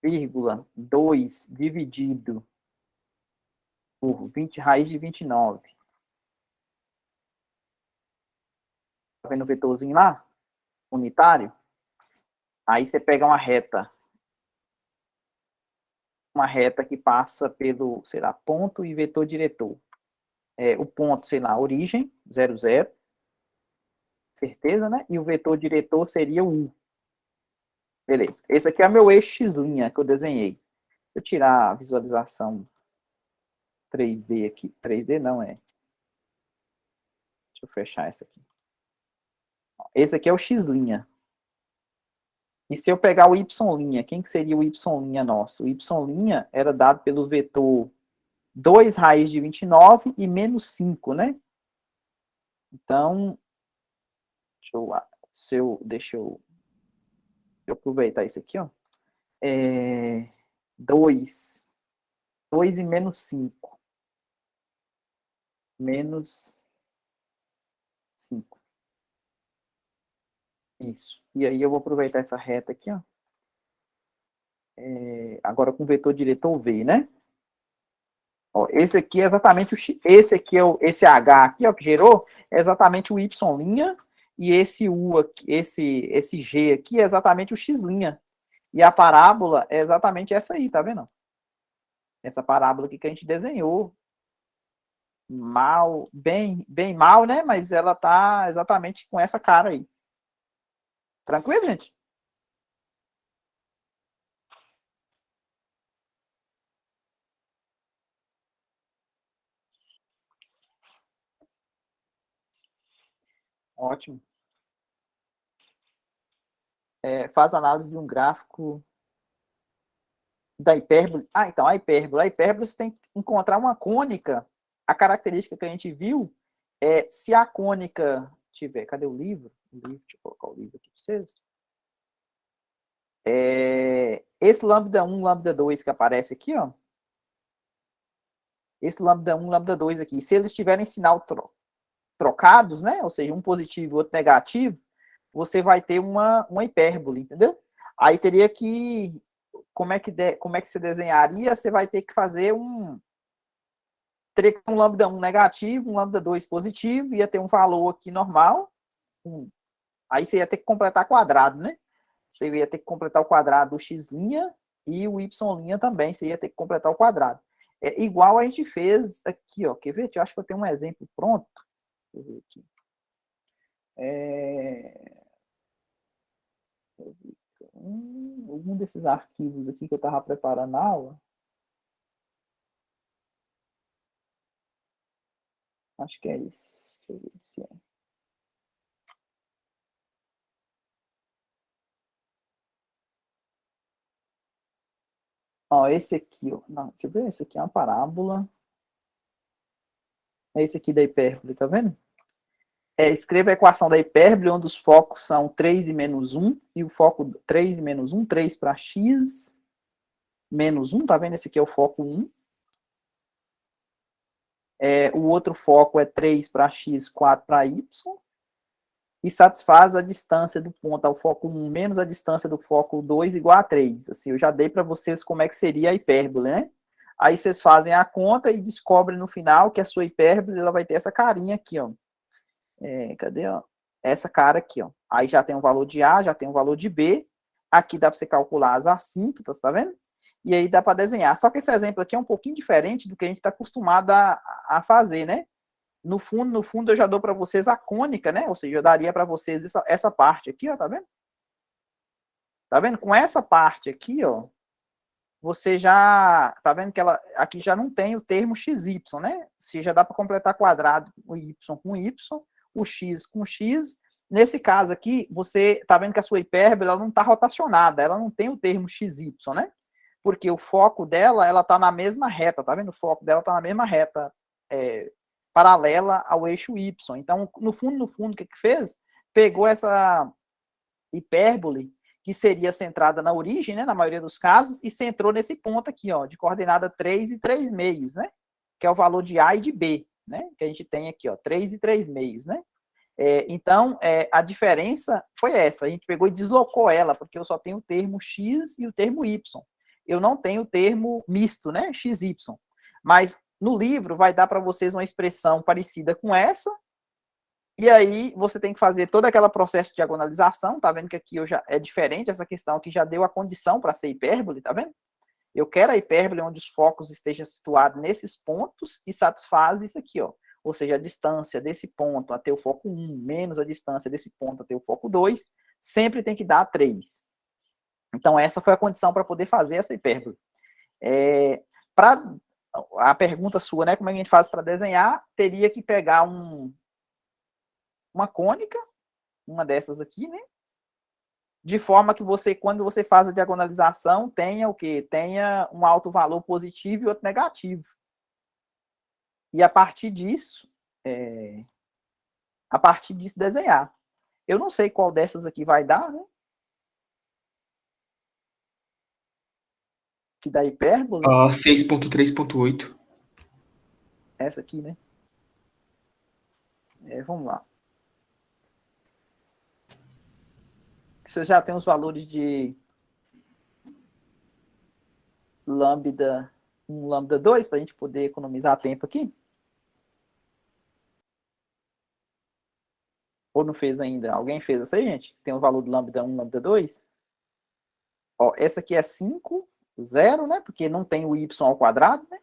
Speaker 1: vírgula 2 dividido por 20 raiz de 29. Tá vendo o vetorzinho lá? Unitário? Aí você pega uma reta que passa pelo, sei lá, ponto e vetor diretor. O ponto, sei lá, origem, 0, 0. Certeza, né? E o vetor diretor seria o U. Beleza. Esse aqui é meu eixo X' que eu desenhei. Deixa eu tirar a visualização 3D aqui. 3D não é. Deixa eu fechar essa aqui. Esse aqui é o X'. E se eu pegar o Y', quem que seria o Y' nosso? O Y' era dado pelo vetor 2 raiz de 29 e menos 5, né? Então, deixa eu aproveitar isso aqui, ó. 2 e menos 5. Menos 5. Isso. E aí eu vou aproveitar essa reta aqui, ó. Agora com o vetor diretor V, né? Ó, esse aqui é exatamente esse H aqui, ó, que gerou, é exatamente o Y', e esse U aqui, esse G aqui é exatamente o X'. E a parábola é exatamente essa aí, tá vendo? Essa parábola aqui que a gente desenhou. Bem mal, né? Mas ela tá exatamente com essa cara aí. Tranquilo, gente? Ótimo. Faz análise de um gráfico da hipérbole. Então, a hipérbole. A hipérbole você tem que encontrar uma cônica. A característica que a gente viu é se a cônica tiver... Cadê o livro? Deixa eu colocar o livro aqui para vocês. Esse lambda 1, lambda 2 que aparece aqui, ó. Esse lambda 1, lambda 2 aqui. Se eles tiverem sinal trocados, né? Ou seja, um positivo e outro negativo, você vai ter uma hipérbole, entendeu? Aí teria que... Como é que você desenharia? Você vai ter que fazer teria que ter um lambda 1 negativo, um lambda 2 positivo, ia ter um valor aqui normal. Aí você ia ter que completar quadrado, né? Você ia ter que completar o quadrado do X' e o Y' também, você ia ter que completar o quadrado. Igual a gente fez aqui, ó. Quer ver? Eu acho que eu tenho um exemplo pronto. Deixa eu ver aqui. Algum desses arquivos aqui que eu estava preparando na aula. Acho que é isso. Deixa eu ver se é. Ó, esse aqui, ó. Não, deixa eu ver. Esse aqui é uma parábola. É esse aqui da hipérbole, tá vendo? Escreva a equação da hipérbole, onde os focos são 3 e menos 1, e o foco 3 e menos 1, 3 para x, menos 1, tá vendo? Esse aqui é o foco 1. O outro foco é 3 para x, 4 para y, e satisfaz a distância do ponto ao foco 1 menos a distância do foco 2 igual a 3. Assim, eu já dei para vocês como é que seria a hipérbole, né? Aí vocês fazem a conta e descobrem no final que a sua hipérbole ela vai ter essa carinha aqui, ó. Cadê, ó? Essa cara aqui, ó. Aí já tem um valor de A, já tem um valor de B. Aqui dá para você calcular as assíntotas, tá vendo? E aí dá para desenhar. Só que esse exemplo aqui é um pouquinho diferente do que a gente está acostumado a fazer, né? No fundo, eu já dou para vocês a cônica, né? Ou seja, eu daria para vocês essa parte aqui, ó, tá vendo? Tá vendo? Com essa parte aqui, ó, você já... Tá vendo que ela aqui já não tem o termo XY, né? Se já dá para completar quadrado, o Y com Y, o X com X. Nesse caso aqui, você tá vendo que a sua hipérbole ela não está rotacionada, ela não tem o termo XY, né? Porque o foco dela, ela tá na mesma reta, tá vendo? O foco dela tá na mesma reta, paralela ao eixo Y. Então, no fundo, o que fez? Pegou essa hipérbole, que seria centrada na origem, né, na maioria dos casos, e centrou nesse ponto aqui, ó, de coordenada 3 e 3 meios, né? Que é o valor de A e de B, né? Que a gente tem aqui, ó, 3 e 3 meios, né? Então, a diferença foi essa. A gente pegou e deslocou ela, porque eu só tenho o termo X e o termo Y. eu não tenho o termo misto, né, XY. Mas no livro vai dar para vocês uma expressão parecida com essa, e aí você tem que fazer todo aquele processo de diagonalização, tá vendo que aqui é diferente, essa questão aqui já deu a condição para ser hipérbole, tá vendo? Eu quero a hipérbole onde os focos estejam situados nesses pontos e satisfaz isso aqui, ó. Ou seja, a distância desse ponto até o foco 1 menos a distância desse ponto até o foco 2 sempre tem que dar 3. Então, essa foi a condição para poder fazer essa hipérbole. A pergunta sua, né, como é que a gente faz para desenhar, teria que pegar uma cônica, uma dessas aqui, né, de forma que você, quando você faz a diagonalização, tenha o quê? Tenha um alto valor positivo e outro negativo. E a partir disso desenhar. Eu não sei qual dessas aqui vai dar, né? Que dá hipérbole.
Speaker 4: 6.3.8.
Speaker 1: Essa aqui, né? Vamos lá. Você já tem os valores de lambda 1, lambda 2, para a gente poder economizar tempo aqui? Ou não fez ainda? Alguém fez essa aí, gente? Tem o valor do lambda 1, lambda 2? Ó, essa aqui é 5, 0, né? Porque não tem o y ao quadrado, né?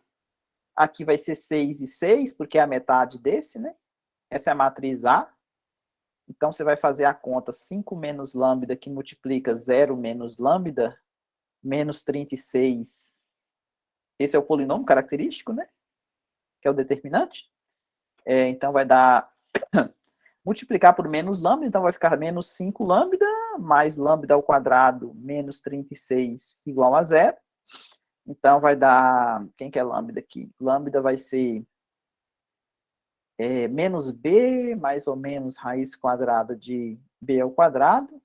Speaker 1: Aqui vai ser 6 e 6, porque é a metade desse, né? Essa é a matriz A. Então, você vai fazer a conta 5 menos lambda, que multiplica 0 menos lambda, menos 36. Esse é o polinômio característico, né? Que é o determinante. Então, vai dar... multiplicar por menos lambda, então vai ficar menos 5 lambda, mais lambda ao quadrado, menos 36, igual a 0. Então, vai dar... Quem que é lambda aqui? Lambda vai ser... menos b, mais ou menos raiz quadrada de b ao quadrado,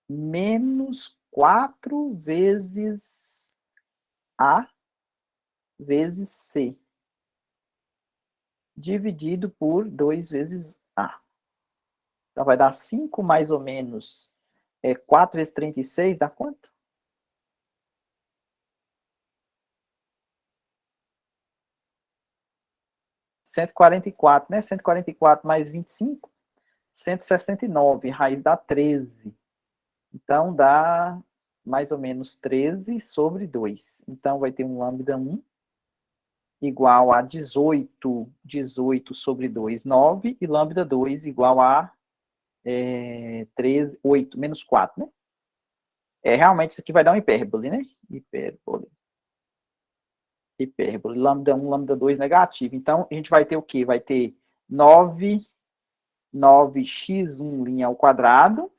Speaker 1: menos 4 vezes a vezes c, dividido por 2 vezes a. Então, vai dar 5 mais ou menos 4 vezes 36, dá quanto? ...144, né? 144 mais 25, 169, raiz dá 13. Então, dá mais ou menos 13 sobre 2. Então, vai ter um lambda 1 igual a 18 sobre 2, 9, e lambda 2 igual a 13, 8, menos 4, né? Realmente, isso aqui vai dar uma hipérbole, né? Hipérbole. Lambda 1, lambda 2 negativo. Então, a gente vai ter o quê? Vai ter 9x1' ao quadrado,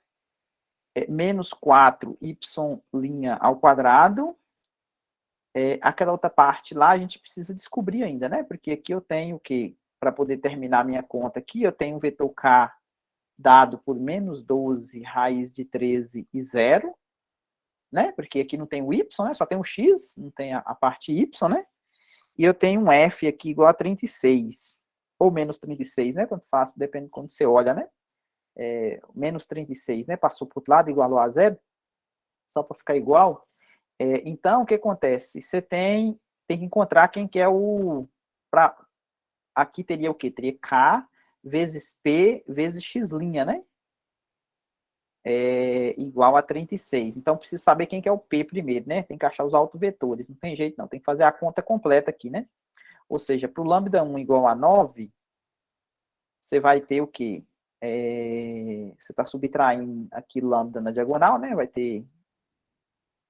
Speaker 1: menos 4y' ao quadrado. Aquela outra parte lá a gente precisa descobrir ainda, né? Porque aqui eu tenho o quê? Para poder terminar minha conta aqui, eu tenho o vetor k dado por menos 12, raiz de 13 e 0, né? Porque aqui não tem o y, né? Só tem o x, não tem a parte y, né? E eu tenho um f aqui igual a 36, ou menos 36, né? Tanto faz, depende de como você olha, né? Menos 36, né? Passou para o outro lado, igualou a 0, só para ficar igual. Então, o que acontece? Você tem que encontrar quem que é o... Aqui teria o quê? Teria K vezes P vezes X', né? Igual a 36. Então, precisa saber quem que é o P primeiro, né? Tem que achar os autovetores. Não tem jeito, não. Tem que fazer a conta completa aqui, né? Ou seja, para o lambda 1 igual a 9, você vai ter o quê? Você está subtraindo aqui lambda na diagonal, né? Vai ter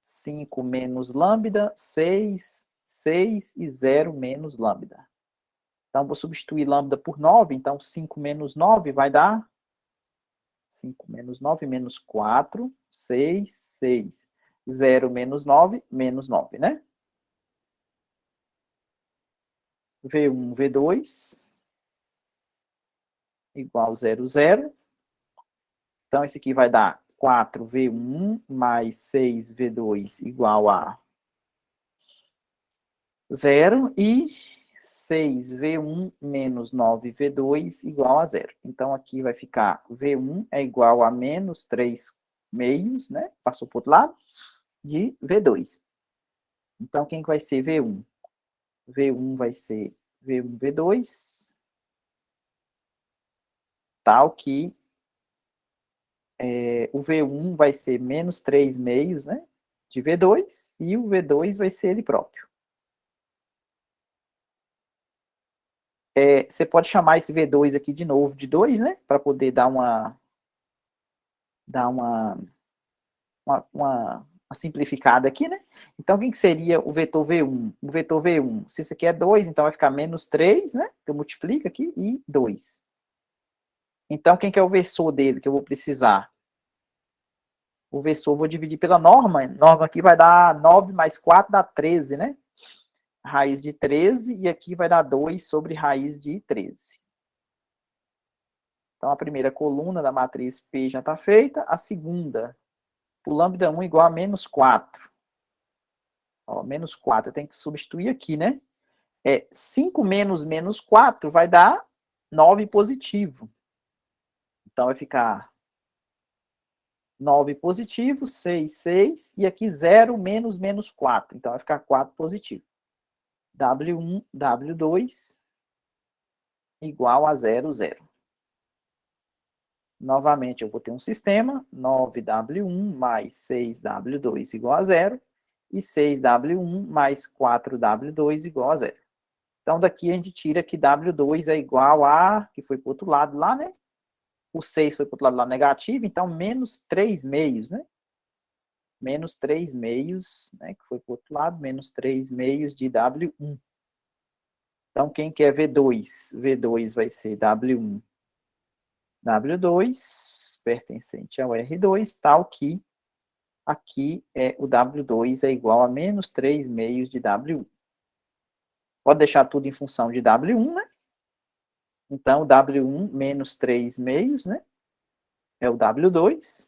Speaker 1: 5 menos lambda, 6, 6 e 0 menos lambda. Então, vou substituir lambda por 9. Então, 5 menos 9 vai dar 5 menos 9, menos 4, 6, 6. 0 menos 9, né? V1, V2, igual 0, 0. Então, esse aqui vai dar 4V1 mais 6V2 igual a 0. E 6V1 menos 9V2 igual a 0. Então, aqui vai ficar V1 é igual a menos 3 meios, né? Passou para o outro lado, de V2. Então, quem que vai ser V1? V1 vai ser V1, V2, tal que o V1 vai ser menos 3 meios, né, de V2, e o V2 vai ser ele próprio. Você pode chamar esse V2 aqui de novo de 2, né, para poder dar uma simplificada aqui, né? Então, o que seria o vetor V1? O vetor V1, se isso aqui é 2, então vai ficar menos 3, né, que eu multiplico aqui, e 2. Então, quem que é o versor dele que eu vou precisar? O versor eu vou dividir pela norma. Norma aqui vai dar 9 mais 4 dá 13, né? Raiz de 13, e aqui vai dar 2 sobre raiz de 13. Então, a primeira coluna da matriz P já está feita. A segunda, o lambda 1 igual a menos 4. Ó, menos 4, eu tenho que substituir aqui, né? 5 menos menos 4 vai dar 9 positivo. Então, vai ficar 9 positivo, 6, 6, e aqui 0 menos menos 4. Então, vai ficar 4 positivo. W1, W2 igual a 0, 0. Novamente, eu vou ter um sistema, 9W1 mais 6W2 igual a 0, e 6W1 mais 4W2 igual a 0. Então, daqui a gente tira que W2 é igual a, que foi para o outro lado lá, né? O 6 foi para o outro lado lá negativo, então menos 3 meios, né? Menos 3 meios, né? Que foi para o outro lado, menos 3 meios de W1. Então, quem que é V2? V2 vai ser W1, W2, pertencente ao R2, tal que aqui o W2 é igual a menos 3 meios de W1. Pode deixar tudo em função de W1, né? Então, W1 menos 3 meios, né? É o W2.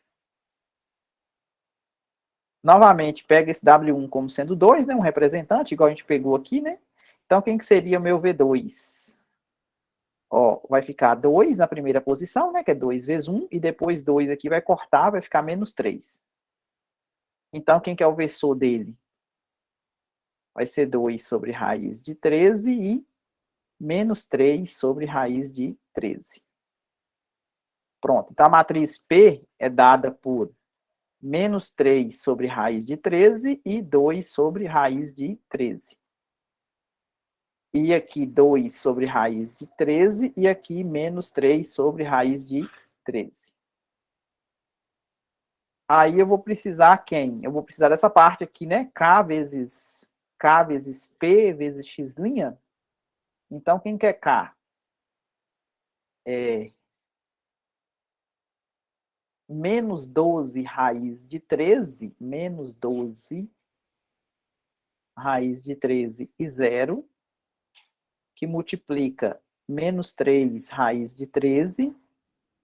Speaker 1: Novamente, pega esse W1 como sendo 2, né? Um representante, igual a gente pegou aqui, né? Então, quem que seria o meu V2? Ó, vai ficar 2 na primeira posição, né? Que é 2 vezes 1, e depois 2 aqui vai cortar, vai ficar menos 3. Então, quem que é o versor dele? Vai ser 2 sobre raiz de 13 e menos 3 sobre raiz de 13. Pronto. Então, a matriz P é dada por menos 3 sobre raiz de 13 e 2 sobre raiz de 13. E aqui 2 sobre raiz de 13 e aqui menos 3 sobre raiz de 13. Aí eu vou precisar quem? Eu vou precisar dessa parte aqui, né? K vezes P vezes X'. Então, quem que é K? Menos 12 raiz de 13, menos 12 raiz de 13 e 0, que multiplica menos 3 raiz de 13,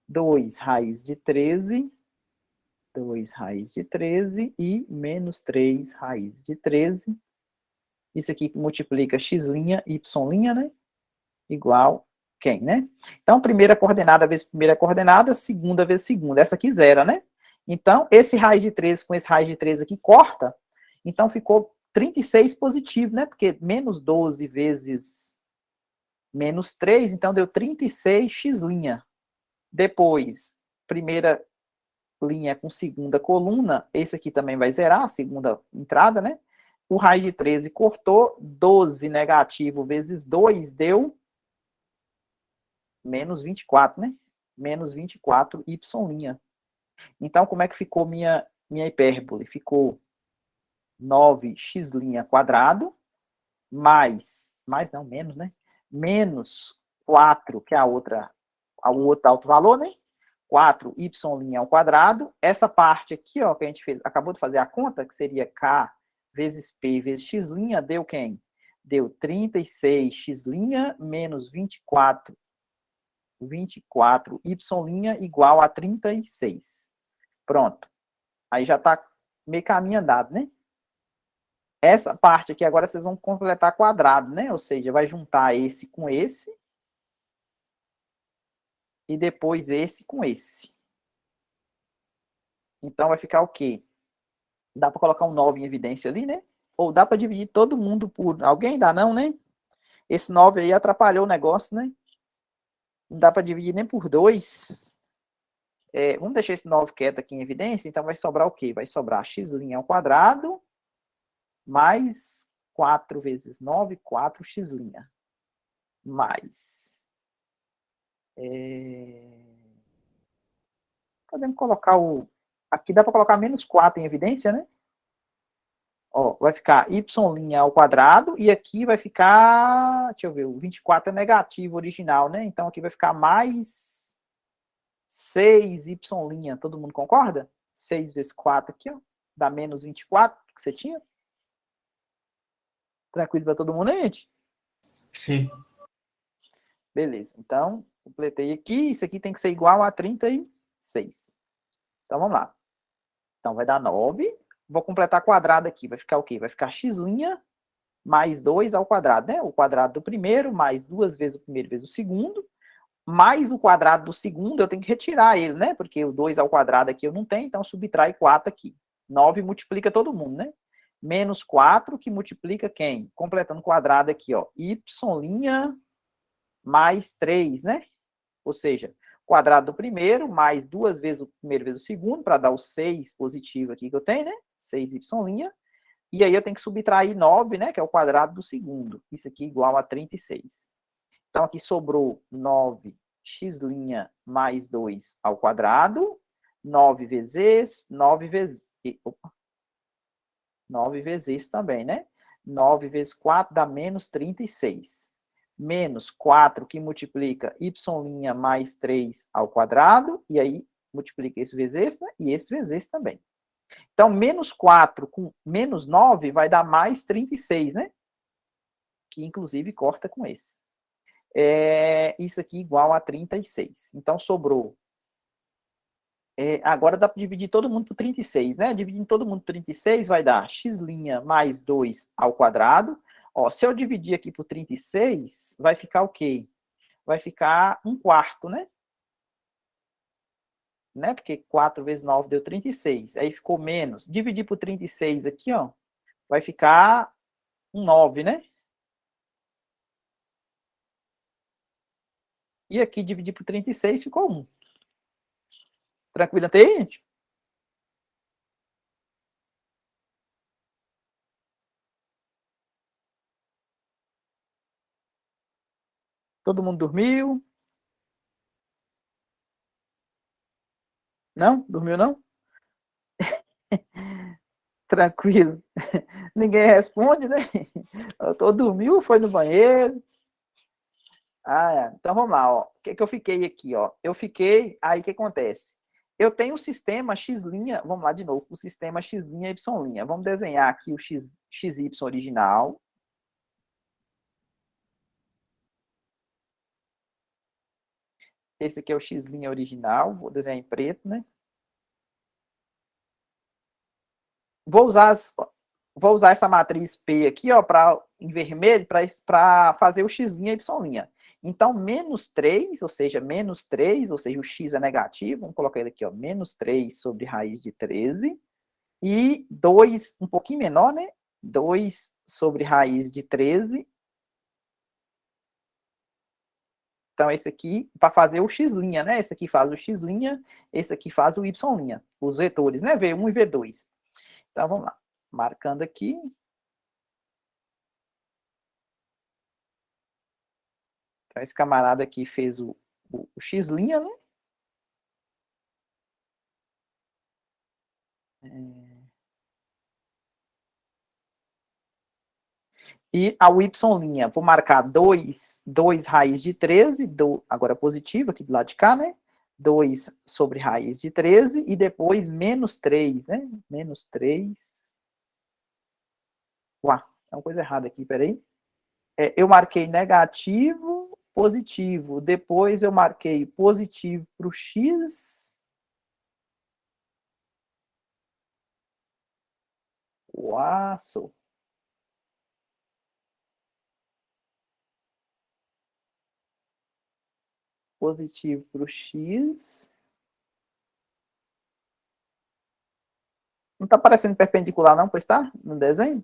Speaker 1: 2 raiz de 13, 2 raiz de 13 e menos 3 raiz de 13. Isso aqui multiplica x', y', né? Igual quem, né? Então, primeira coordenada vezes primeira coordenada, segunda vezes segunda. Essa aqui zera, né? Então, esse raiz de 13 com esse raiz de 13 aqui corta. Então, ficou 36 positivo, né? Porque menos 12 vezes menos 3, então deu 36 x'. Depois, primeira linha com segunda coluna, esse aqui também vai zerar, a segunda entrada, né? O raiz de 13 cortou, 12 negativo vezes 2 deu menos 24, né? Menos 24 y'. Então, como é que ficou minha hipérbole? Ficou 9x' mais não, menos, né? Menos 4, que é o outro alto valor, né? 4y' Essa parte aqui, ó, que a gente acabou de fazer a conta, que seria k vezes p vezes x', deu quem? Deu 36x' menos 24y' igual a 36. Pronto. Aí já está meio caminho andado, né? Essa parte aqui agora vocês vão completar quadrado, né? Ou seja, vai juntar esse com esse. E depois esse com esse. Então vai ficar o quê? Dá para colocar um 9 em evidência ali, né? Ou dá para dividir todo mundo por... Alguém dá não, né? Esse 9 aí atrapalhou o negócio, né? Não dá para dividir nem por 2. Vamos deixar esse 9 quieto aqui em evidência. Então vai sobrar o quê? Vai sobrar x' ao quadrado mais 4 vezes 9, 4x'. Mais... Podemos colocar o... Aqui dá para colocar menos 4 em evidência, né? Ó, vai ficar y' ao quadrado, e aqui vai ficar, deixa eu ver, o 24 é negativo original, né? Então aqui vai ficar mais 6y', todo mundo concorda? 6 vezes 4 aqui, ó, dá menos 24 que você tinha. Tranquilo para todo mundo, hein, gente?
Speaker 2: Sim.
Speaker 1: Beleza, então, completei aqui, isso aqui tem que ser igual a 36. Então vamos lá. Então vai dar 9. Vou completar quadrado aqui, vai ficar o quê? Vai ficar x' mais 2 ao quadrado, né? O quadrado do primeiro, mais 2 vezes o primeiro vezes o segundo, mais o quadrado do segundo, eu tenho que retirar ele, né? Porque o 2 ao quadrado aqui eu não tenho, então subtrai 4 aqui. 9 multiplica todo mundo, né? Menos 4, que multiplica quem? Completando o quadrado aqui, ó. Y' mais 3, né? Ou seja, quadrado do primeiro, mais 2 vezes o primeiro vezes o segundo, para dar o 6 positivo aqui que eu tenho, né? 6y'. E aí eu tenho que subtrair 9, né? Que é o quadrado do segundo. Isso aqui igual a 36. Então aqui sobrou 9x' mais 2 ao quadrado. 9 vezes 9 vezes... Opa. 9 vezes isso também, né? 9 vezes 4 dá menos 36. Menos 4 que multiplica y' mais 3 ao quadrado. E aí multiplica esse vezes esse, né? E esse vezes esse também. Então, menos 4 com menos 9 vai dar mais 36, né? Que, inclusive, corta com esse. Isso aqui igual a 36. Então, sobrou. Agora dá para dividir todo mundo por 36, né? Dividindo todo mundo por 36 vai dar x' mais 2 ao quadrado. Ó, se eu dividir aqui por 36, vai ficar o quê? Vai ficar 1/4, né? Porque 4 vezes 9 deu 36. Aí ficou menos. Dividir por 36 aqui, ó, vai ficar um 9, né? E aqui dividir por 36 ficou 1. Tranquilo até aí, gente? Todo mundo dormiu? Não? Dormiu não? Tranquilo. Ninguém responde, né? Dormiu, foi no banheiro. Então vamos lá, ó. O que eu fiquei aqui, ó? Eu fiquei, aí o que acontece? Eu tenho o sistema x', vamos lá de novo, o sistema x', y'. Vamos desenhar aqui o xy original. Esse aqui é o x' original, vou desenhar em preto, né? Vou usar essa matriz P aqui, ó, em vermelho, para fazer o x' e y'. Então, menos 3, ou seja, o x é negativo, vamos colocar ele aqui, ó, menos 3 sobre raiz de 13, e 2, um pouquinho menor, né? 2 sobre raiz de 13. Então, esse aqui, para fazer o x', né? Esse aqui faz o x', esse aqui faz o y', os vetores, né? V1 e V2. Então, vamos lá. Marcando aqui. Então, esse camarada aqui fez o x', né? E a y', vou marcar 2 raiz de 13, agora positivo, aqui do lado de cá, né? 2 sobre raiz de 13, e depois menos 3, né? Menos 3. Uau, tem uma coisa errada aqui, peraí. Eu marquei negativo, positivo. Depois eu marquei positivo para o x. Uau! Positivo para o x. Não está parecendo perpendicular não, pois tá? No desenho?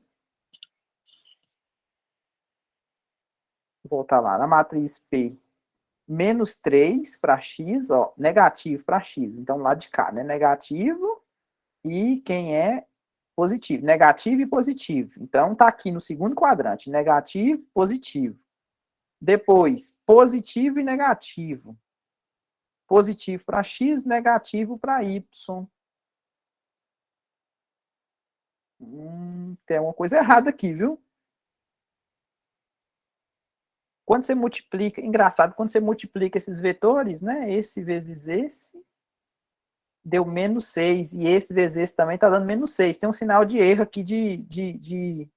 Speaker 1: voltar lá. Na matriz P, menos 3 para x, ó, negativo para x. Então, lá de cá, né? Negativo e quem é positivo. Negativo e positivo. Então, tá aqui no segundo quadrante. Negativo, positivo. Depois, positivo e negativo. Positivo para x, negativo para y. Tem uma coisa errada aqui, viu? Quando você multiplica, engraçado, quando você multiplica esses vetores, né? Esse vezes esse, deu menos 6. E esse vezes esse também está dando menos 6. Tem um sinal de erro aqui de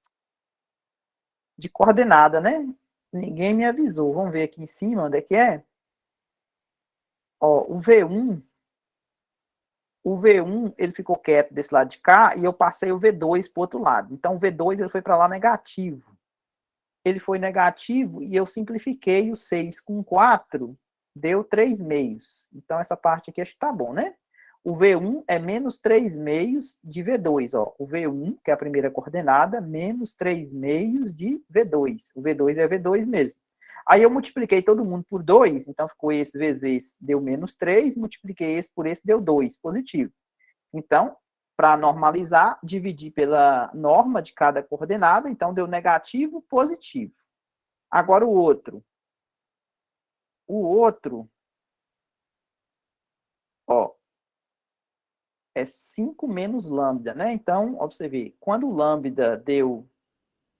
Speaker 1: coordenada, né? Ninguém me avisou. Vamos ver aqui em cima onde é que é. Ó, o V1, ele ficou quieto desse lado de cá e eu passei o V2 para o outro lado. Então, o V2 ele foi para lá negativo. Ele foi negativo e eu simplifiquei o 6 com 4, deu 3 meios. Então, essa parte aqui acho que tá bom, né? O V1 é menos 3 meios de V2. Ó. O V1, que é a primeira coordenada, menos 3 meios de V2. O V2 é V2 mesmo. Aí eu multipliquei todo mundo por 2, então ficou esse vezes esse, deu menos 3, multipliquei esse por esse, deu 2, positivo. Então, para normalizar, dividi pela norma de cada coordenada, então deu negativo, positivo. Agora o outro. O outro, ó, é 5 menos lambda, né? Então, observe, quando o lambda deu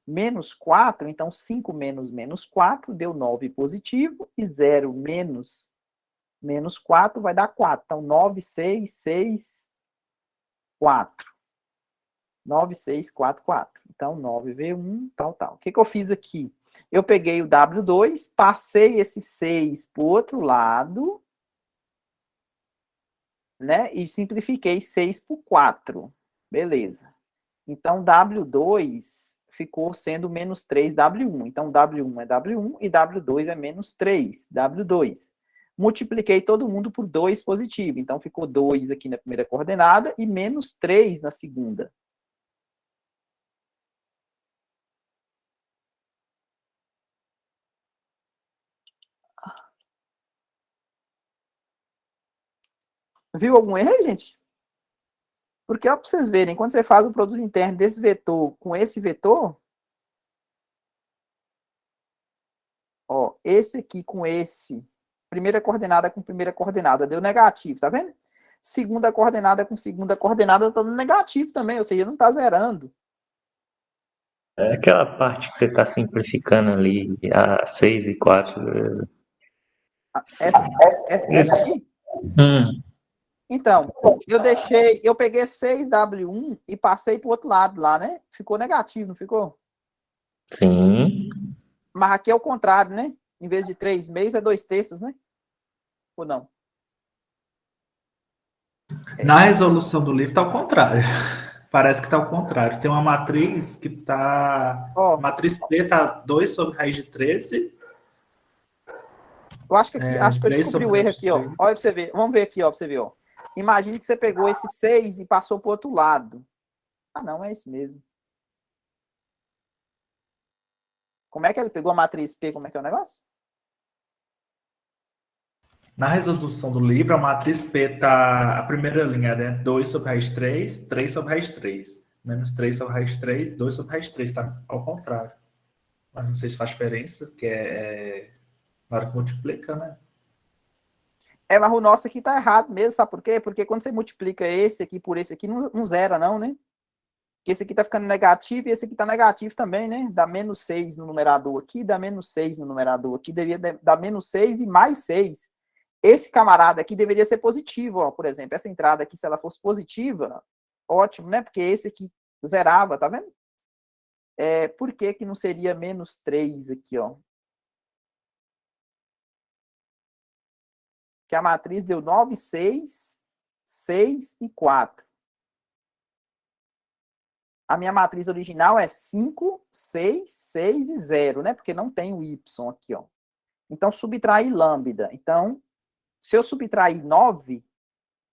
Speaker 1: menos 4, então 5 menos menos 4 deu 9 positivo, e 0 menos menos 4 vai dar 4. Então, 9, 6, 6, 4. 9, 6, 4, 4. Então, 9V1, tal, tal. O que eu fiz aqui? Eu peguei o W2, passei esse 6 para o outro lado, né? E simplifiquei 6 por 4. Beleza. Então, W2 ficou sendo menos 3W1. Então, W1 é W1 e W2 é menos 3W2. Multipliquei todo mundo por 2 positivo. Então, ficou 2 aqui na primeira coordenada e menos 3 na segunda. Viu algum erro aí, gente? Porque, ó, para vocês verem, quando você faz o produto interno desse vetor com esse vetor, ó, esse aqui com esse, primeira coordenada com primeira coordenada, deu negativo, tá vendo? Segunda coordenada com segunda coordenada tá dando negativo também, ou seja, não tá zerando.
Speaker 3: É aquela parte que você está simplificando ali, a 6 e 4.
Speaker 1: Essa aqui?
Speaker 3: Hum,
Speaker 1: Então, eu peguei 6W1 e passei pro outro lado lá, né? Ficou negativo, não ficou?
Speaker 3: sim.
Speaker 1: Mas aqui é o contrário, né? Em vez de 3 meios, é 2 terços, né? Ou não?
Speaker 2: Na resolução do livro está ao contrário. Parece que está ao contrário. Tem uma matriz que está...
Speaker 1: Ó,
Speaker 2: Matriz P está 2 sobre raiz de 13.
Speaker 1: eu acho que aqui, acho que eu
Speaker 2: 3
Speaker 1: descobri
Speaker 2: sobre
Speaker 1: o erro
Speaker 2: raiz de
Speaker 1: aqui, ó.
Speaker 2: 3.
Speaker 1: Olha pra você ver. Vamos ver aqui, ó, pra você ver, ó. Imagine que você pegou esse 6 e passou pro outro lado. Ah, não, é isso mesmo. Como é que ele pegou a matriz P? Como é que é o negócio?
Speaker 2: Na resolução do livro, a matriz P está... A primeira linha é 2 sobre raiz de 3, 3 sobre raiz de 3. Menos 3 sobre raiz de 3, 2 sobre raiz de 3. Está ao contrário. Mas não sei se faz diferença, que na hora que multiplica, né?
Speaker 1: É, mas o nosso aqui tá errado mesmo, sabe por quê? Porque quando você multiplica esse aqui por esse aqui, não zera não, né? Porque esse aqui tá ficando negativo e esse aqui tá negativo também, né? Dá menos 6 no numerador aqui, dá menos 6 no numerador aqui, deveria dar menos 6 e mais 6. Esse camarada aqui deveria ser positivo, ó, por exemplo. Essa entrada aqui, se ela fosse positiva, ótimo, né? Porque esse aqui zerava, tá vendo? Por que que não seria menos 3 aqui, ó? Que a matriz deu 9, 6, 6 e 4. A minha matriz original é 5, 6, 6 e 0, né? Porque não tem o y aqui, ó. Então, subtrair lambda. Então, se eu subtrair 9,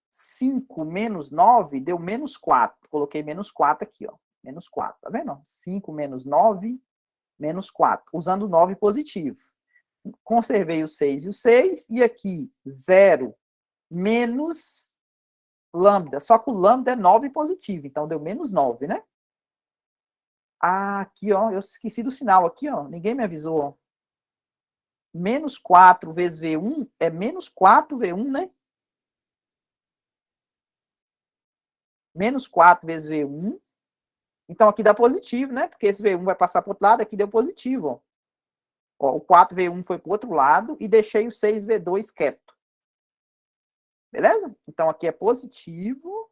Speaker 1: 5 menos 9 deu menos 4. Coloquei menos 4 aqui, ó. Menos 4, tá vendo? 5 menos 9, menos 4. Usando 9 positivo. conservei o 6 e o 6, e aqui 0 menos lambda. Só que o lambda é 9 positivo, então deu menos 9, né? Ah, aqui, ó, eu esqueci do sinal aqui, ó. Ninguém me avisou, ó. Menos 4 vezes V1 é menos 4V1, né? Menos 4 vezes V1. Então, aqui dá positivo, né? Porque esse V1 vai passar para o outro lado, aqui deu positivo, ó. Ó, o 4V1 foi para o outro lado e deixei o 6V2 quieto. Beleza? Então, aqui é positivo.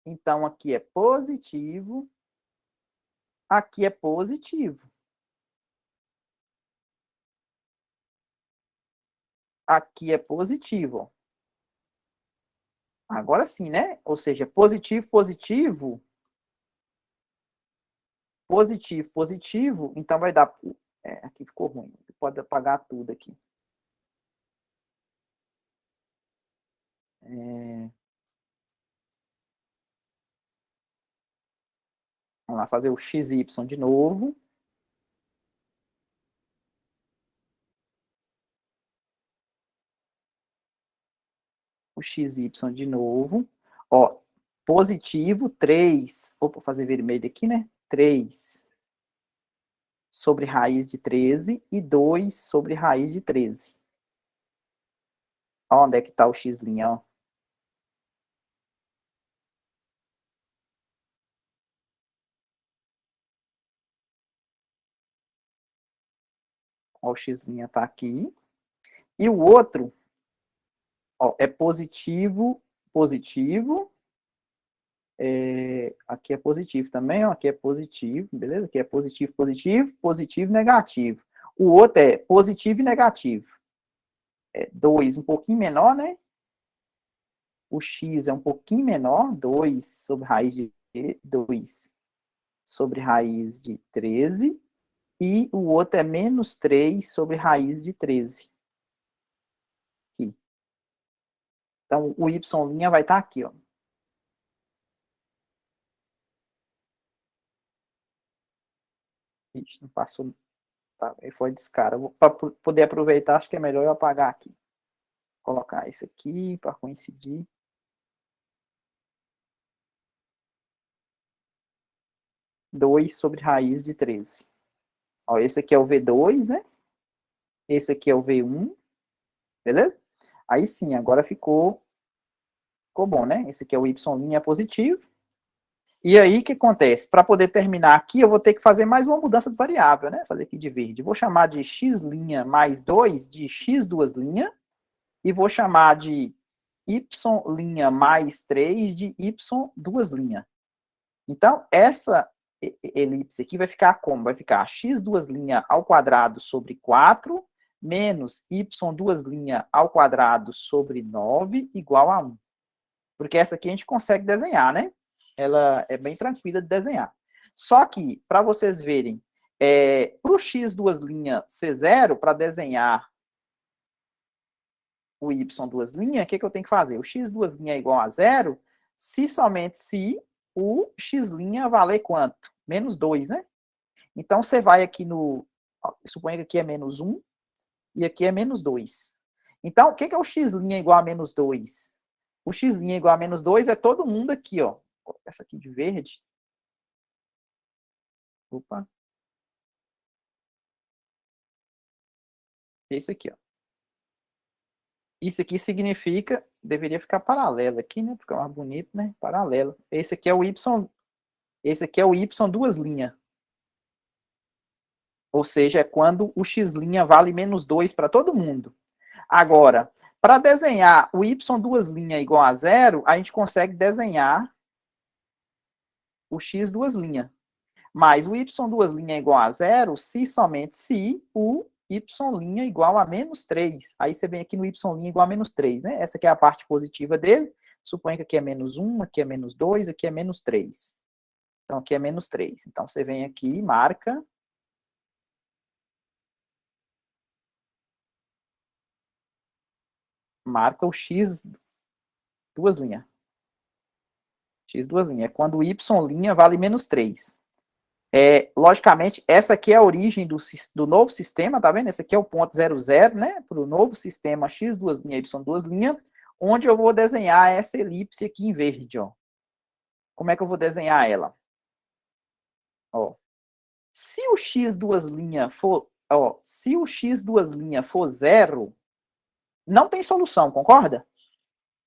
Speaker 1: Então, aqui é positivo. Aqui é positivo. Aqui é positivo. Agora sim, né? Ou seja, positivo, positivo. Positivo, positivo. Então, vai dar... aqui ficou ruim. Pode apagar tudo aqui. Vamos lá, fazer o XY de novo. O XY de novo. Ó, positivo, 3. Opa, vou fazer vermelho aqui, né? 3 sobre raiz de 13 e 2 sobre raiz de 13. Ó, onde é que tá o x', ó. Ó, o x' tá aqui. E o outro, ó, é positivo, positivo. Aqui é positivo também, ó. Aqui é positivo, beleza? Aqui é positivo, positivo, positivo, negativo. O outro é positivo e negativo. 2 um pouquinho menor, né? O x é um pouquinho menor, 2 sobre raiz de 2 sobre raiz de 13. E o outro é menos 3 sobre raiz de 13. Aqui. Então, o y' vai estar aqui, ó. Ixi, não passou. Tá, foi descara. Para poder aproveitar, acho que é melhor eu apagar aqui. Vou colocar isso aqui para coincidir. Dois sobre raiz de 13. Ó, esse aqui é o V2, né? Esse aqui é o V1. Beleza? Aí sim, agora ficou bom, né? Esse aqui é o y' positivo. E aí, o que acontece? Para poder terminar aqui, eu vou ter que fazer mais uma mudança de variável, né? Fazer aqui de verde. Vou chamar de x' mais 2 de x2', e vou chamar de y' mais 3 de y2'. Então, essa elipse aqui vai ficar como? Vai ficar x2' ao quadrado sobre 4 menos y2' ao quadrado sobre 9 igual a 1. Porque essa aqui a gente consegue desenhar, né? Ela é bem tranquila de desenhar. Só que, para vocês verem, para o x2' ser 0, para desenhar o y2', o que eu tenho que fazer? O x2' é igual a 0, se somente se o x' valer quanto? Menos 2, né? Então, você vai aqui no... Suponha que aqui é menos 1 e aqui é menos 2. Então, o que é o x' igual a menos 2? O x' igual a menos 2 é todo mundo aqui, ó. Essa aqui de verde. Opa. Esse aqui, ó. Isso aqui significa, deveria ficar paralelo aqui, né? Ficar mais bonito, né? Paralelo. Esse aqui é o y, y2'. Ou seja, é quando o x' vale menos 2 para todo mundo. Agora, para desenhar o y2' igual a 0, a gente consegue desenhar o x2'. Mas o y2' é igual a 0 se somente se o y' igual a menos 3. Aí você vem aqui no y' igual a menos 3, né? Essa aqui é a parte positiva dele. Suponha que aqui é menos 1, aqui é menos 2, aqui é menos 3. Então, aqui é menos 3. Então, você vem aqui e marca. Marca o x duas linhas. X duas linhas. É quando o y' vale menos 3. Logicamente, essa aqui é a origem do novo sistema, tá vendo? Esse aqui é o ponto 00, né? Para o novo sistema x, duas linhas, y, duas linhas, onde eu vou desenhar essa elipse aqui em verde, ó. Como é que eu vou desenhar ela? Ó. Se o x duas linhas for, ó, se o x duas linhas for 0, não tem solução, concorda?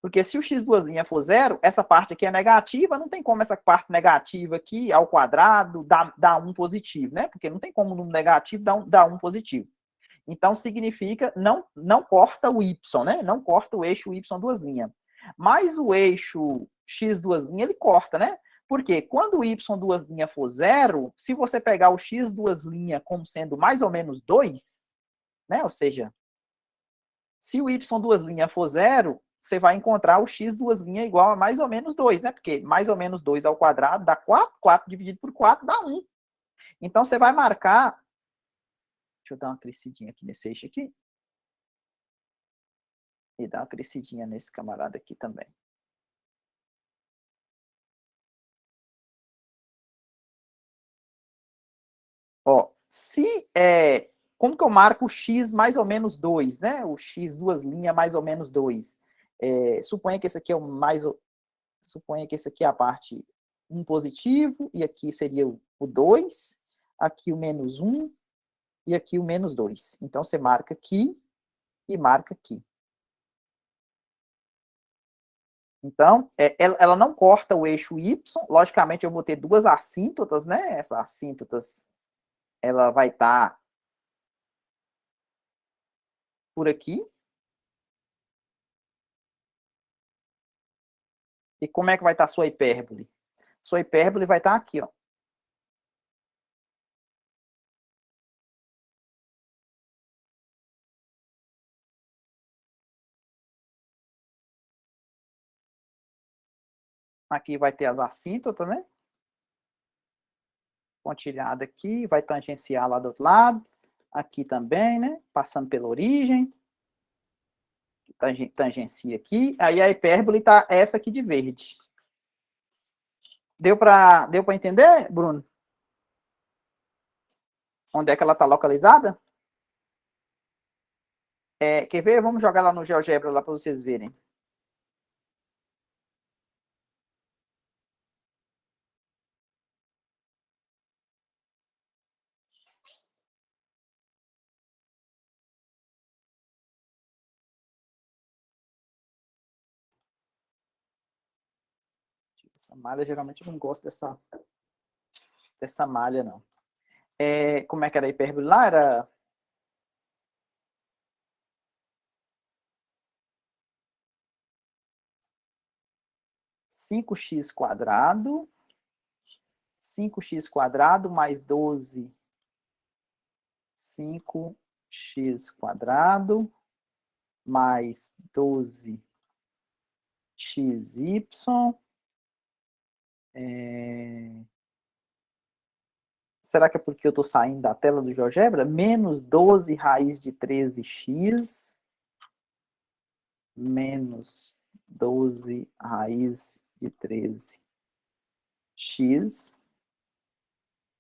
Speaker 1: Porque se o x duas linhas for 0, essa parte aqui é negativa, não tem como essa parte negativa aqui ao quadrado dar 1 positivo, né? Porque não tem como um número negativo dar 1 positivo. Então, significa, não corta o y, né? Não corta o eixo y duas linhas. Mas o eixo x duas linhas, ele corta, né? Porque quando o y duas linhas for 0, se você pegar o x duas linhas como sendo mais ou menos 2, né? Ou seja, se o y duas linhas for 0, você vai encontrar o x duas linhas igual a mais ou menos 2, né? Porque mais ou menos 2 ao quadrado dá 4, 4 dividido por 4 dá 1. Então, você vai marcar... Deixa eu dar uma crescidinha aqui nesse eixo aqui. E dar uma crescidinha nesse camarada aqui também. Ó, como que eu marco o x mais ou menos 2, né? O x duas linhas mais ou menos 2. Suponha que esse aqui é suponha que esse aqui é a parte 1 positivo, e aqui seria o 2, aqui o menos 1, e aqui o menos 2. Então, você marca aqui e marca aqui. Então, ela não corta o eixo y. Logicamente, eu vou ter duas assíntotas, né? Essas assíntotas, ela vai estar por aqui. E como é que vai estar a sua hipérbole? Sua hipérbole vai estar aqui, ó. Aqui vai ter as assíntotas, né? Pontilhada aqui, vai tangenciar lá do outro lado. Aqui também, né? Passando pela origem. Tangencia aqui. Aí a hipérbole tá essa aqui de verde. Deu para entender, Bruno? Onde é que ela está localizada? Quer ver? Vamos jogar lá no GeoGebra lá para vocês verem. Essa malha, geralmente eu não gosto dessa malha, não. Como é que era a hipérbole lá? Era... cinco x quadrado mais 12, 5x quadrado mais 12xy. Será que é porque eu estou saindo da tela do GeoGebra? Menos 12 raiz de 13x menos 12 raiz de 13x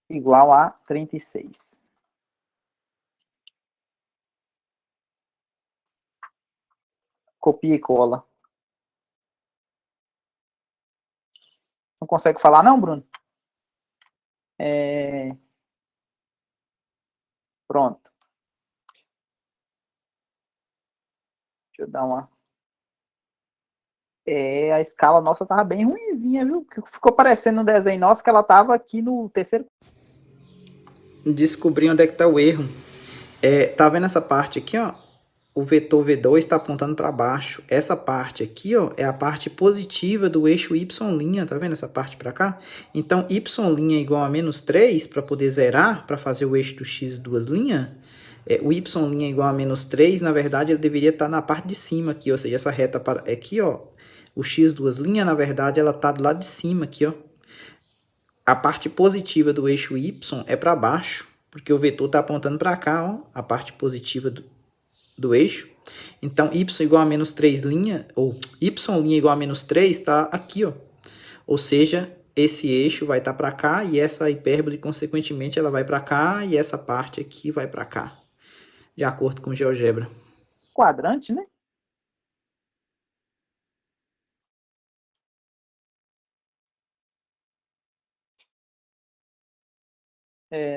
Speaker 1: igual a 36. Copia e cola. Não consegue falar não, Bruno? Pronto. Deixa eu dar uma... a escala nossa tava bem ruinzinha, viu? Ficou parecendo no desenho nosso que ela tava aqui no terceiro.
Speaker 5: Descobri onde é que tá o erro. Tá vendo essa parte aqui, ó? O vetor V2 está apontando para baixo. Essa parte aqui, ó, é a parte positiva do eixo Y', tá vendo essa parte para cá? Então, Y' é igual a menos 3, para poder zerar, para fazer o eixo do X duas linhas, o Y' é igual a menos 3, na verdade, ele deveria estar na parte de cima aqui, ou seja, essa reta aqui, ó, o X duas linhas, na verdade, ela tá do lado de cima aqui, ó. A parte positiva do eixo Y é para baixo, porque o vetor está apontando para cá, ó, a parte positiva do eixo. Então, y igual a menos 3 linha, ou y' igual a menos 3, está aqui, ó. Ou seja, esse eixo vai estar para cá e essa hipérbole, consequentemente, ela vai para cá e essa parte aqui vai para cá, de acordo com o GeoGebra.
Speaker 1: Quadrante, né?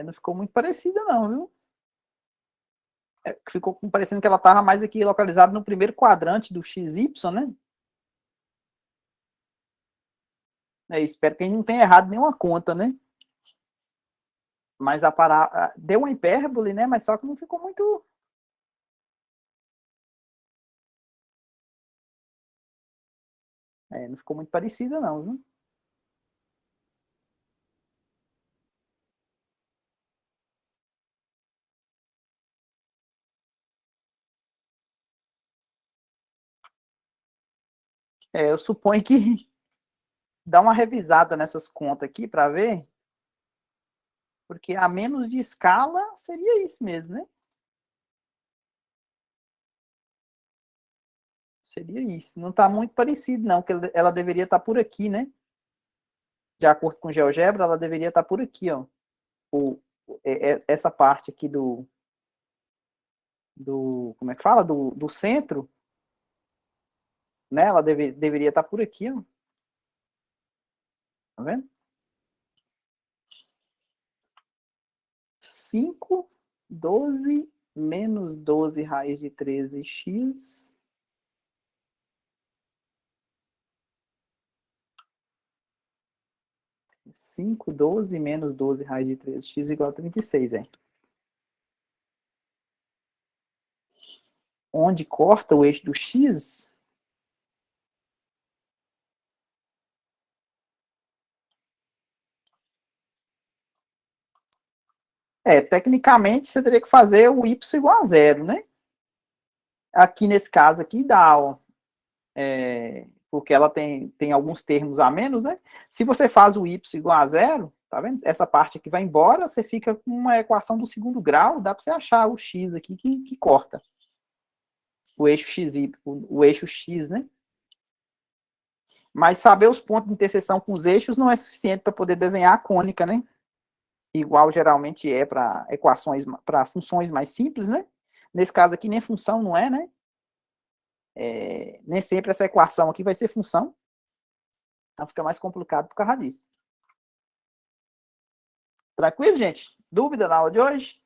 Speaker 1: Não ficou muito parecida não, viu? Ficou parecendo que ela estava mais aqui localizada no primeiro quadrante do XY, né? Espero que a gente não tenha errado nenhuma conta, né? Mas deu uma hipérbole, né? Mas só que não ficou muito... não ficou muito parecida não, viu? Eu suponho que dá uma revisada nessas contas aqui para ver, porque a menos de escala seria isso mesmo, né? Seria isso. Não está muito parecido, não, porque ela deveria estar por aqui, né? De acordo com o GeoGebra, ela deveria estar por aqui, ó. Essa parte aqui como é que fala? Do centro, né? Ela deveria estar por aqui, ó. Tá vendo? 5, 12, menos 12 raiz de 13x. Cinco, 12 menos 12 raiz de 13x igual a 36, hein? Onde corta o eixo do x, tecnicamente você teria que fazer o y igual a 0, né? Aqui nesse caso aqui dá, ó, porque ela tem alguns termos a menos, né? Se você faz o y igual a 0, tá vendo? Essa parte aqui vai embora, você fica com uma equação do segundo grau, dá para você achar o x aqui que corta o eixo xy, o eixo x, né? Mas saber os pontos de interseção com os eixos não é suficiente para poder desenhar a cônica, né? Igual geralmente é para equações, para funções mais simples, né? Nesse caso aqui nem função não é, né? Nem sempre essa equação aqui vai ser função. Então fica mais complicado por causa disso. Tranquilo, gente? Dúvida na aula de hoje?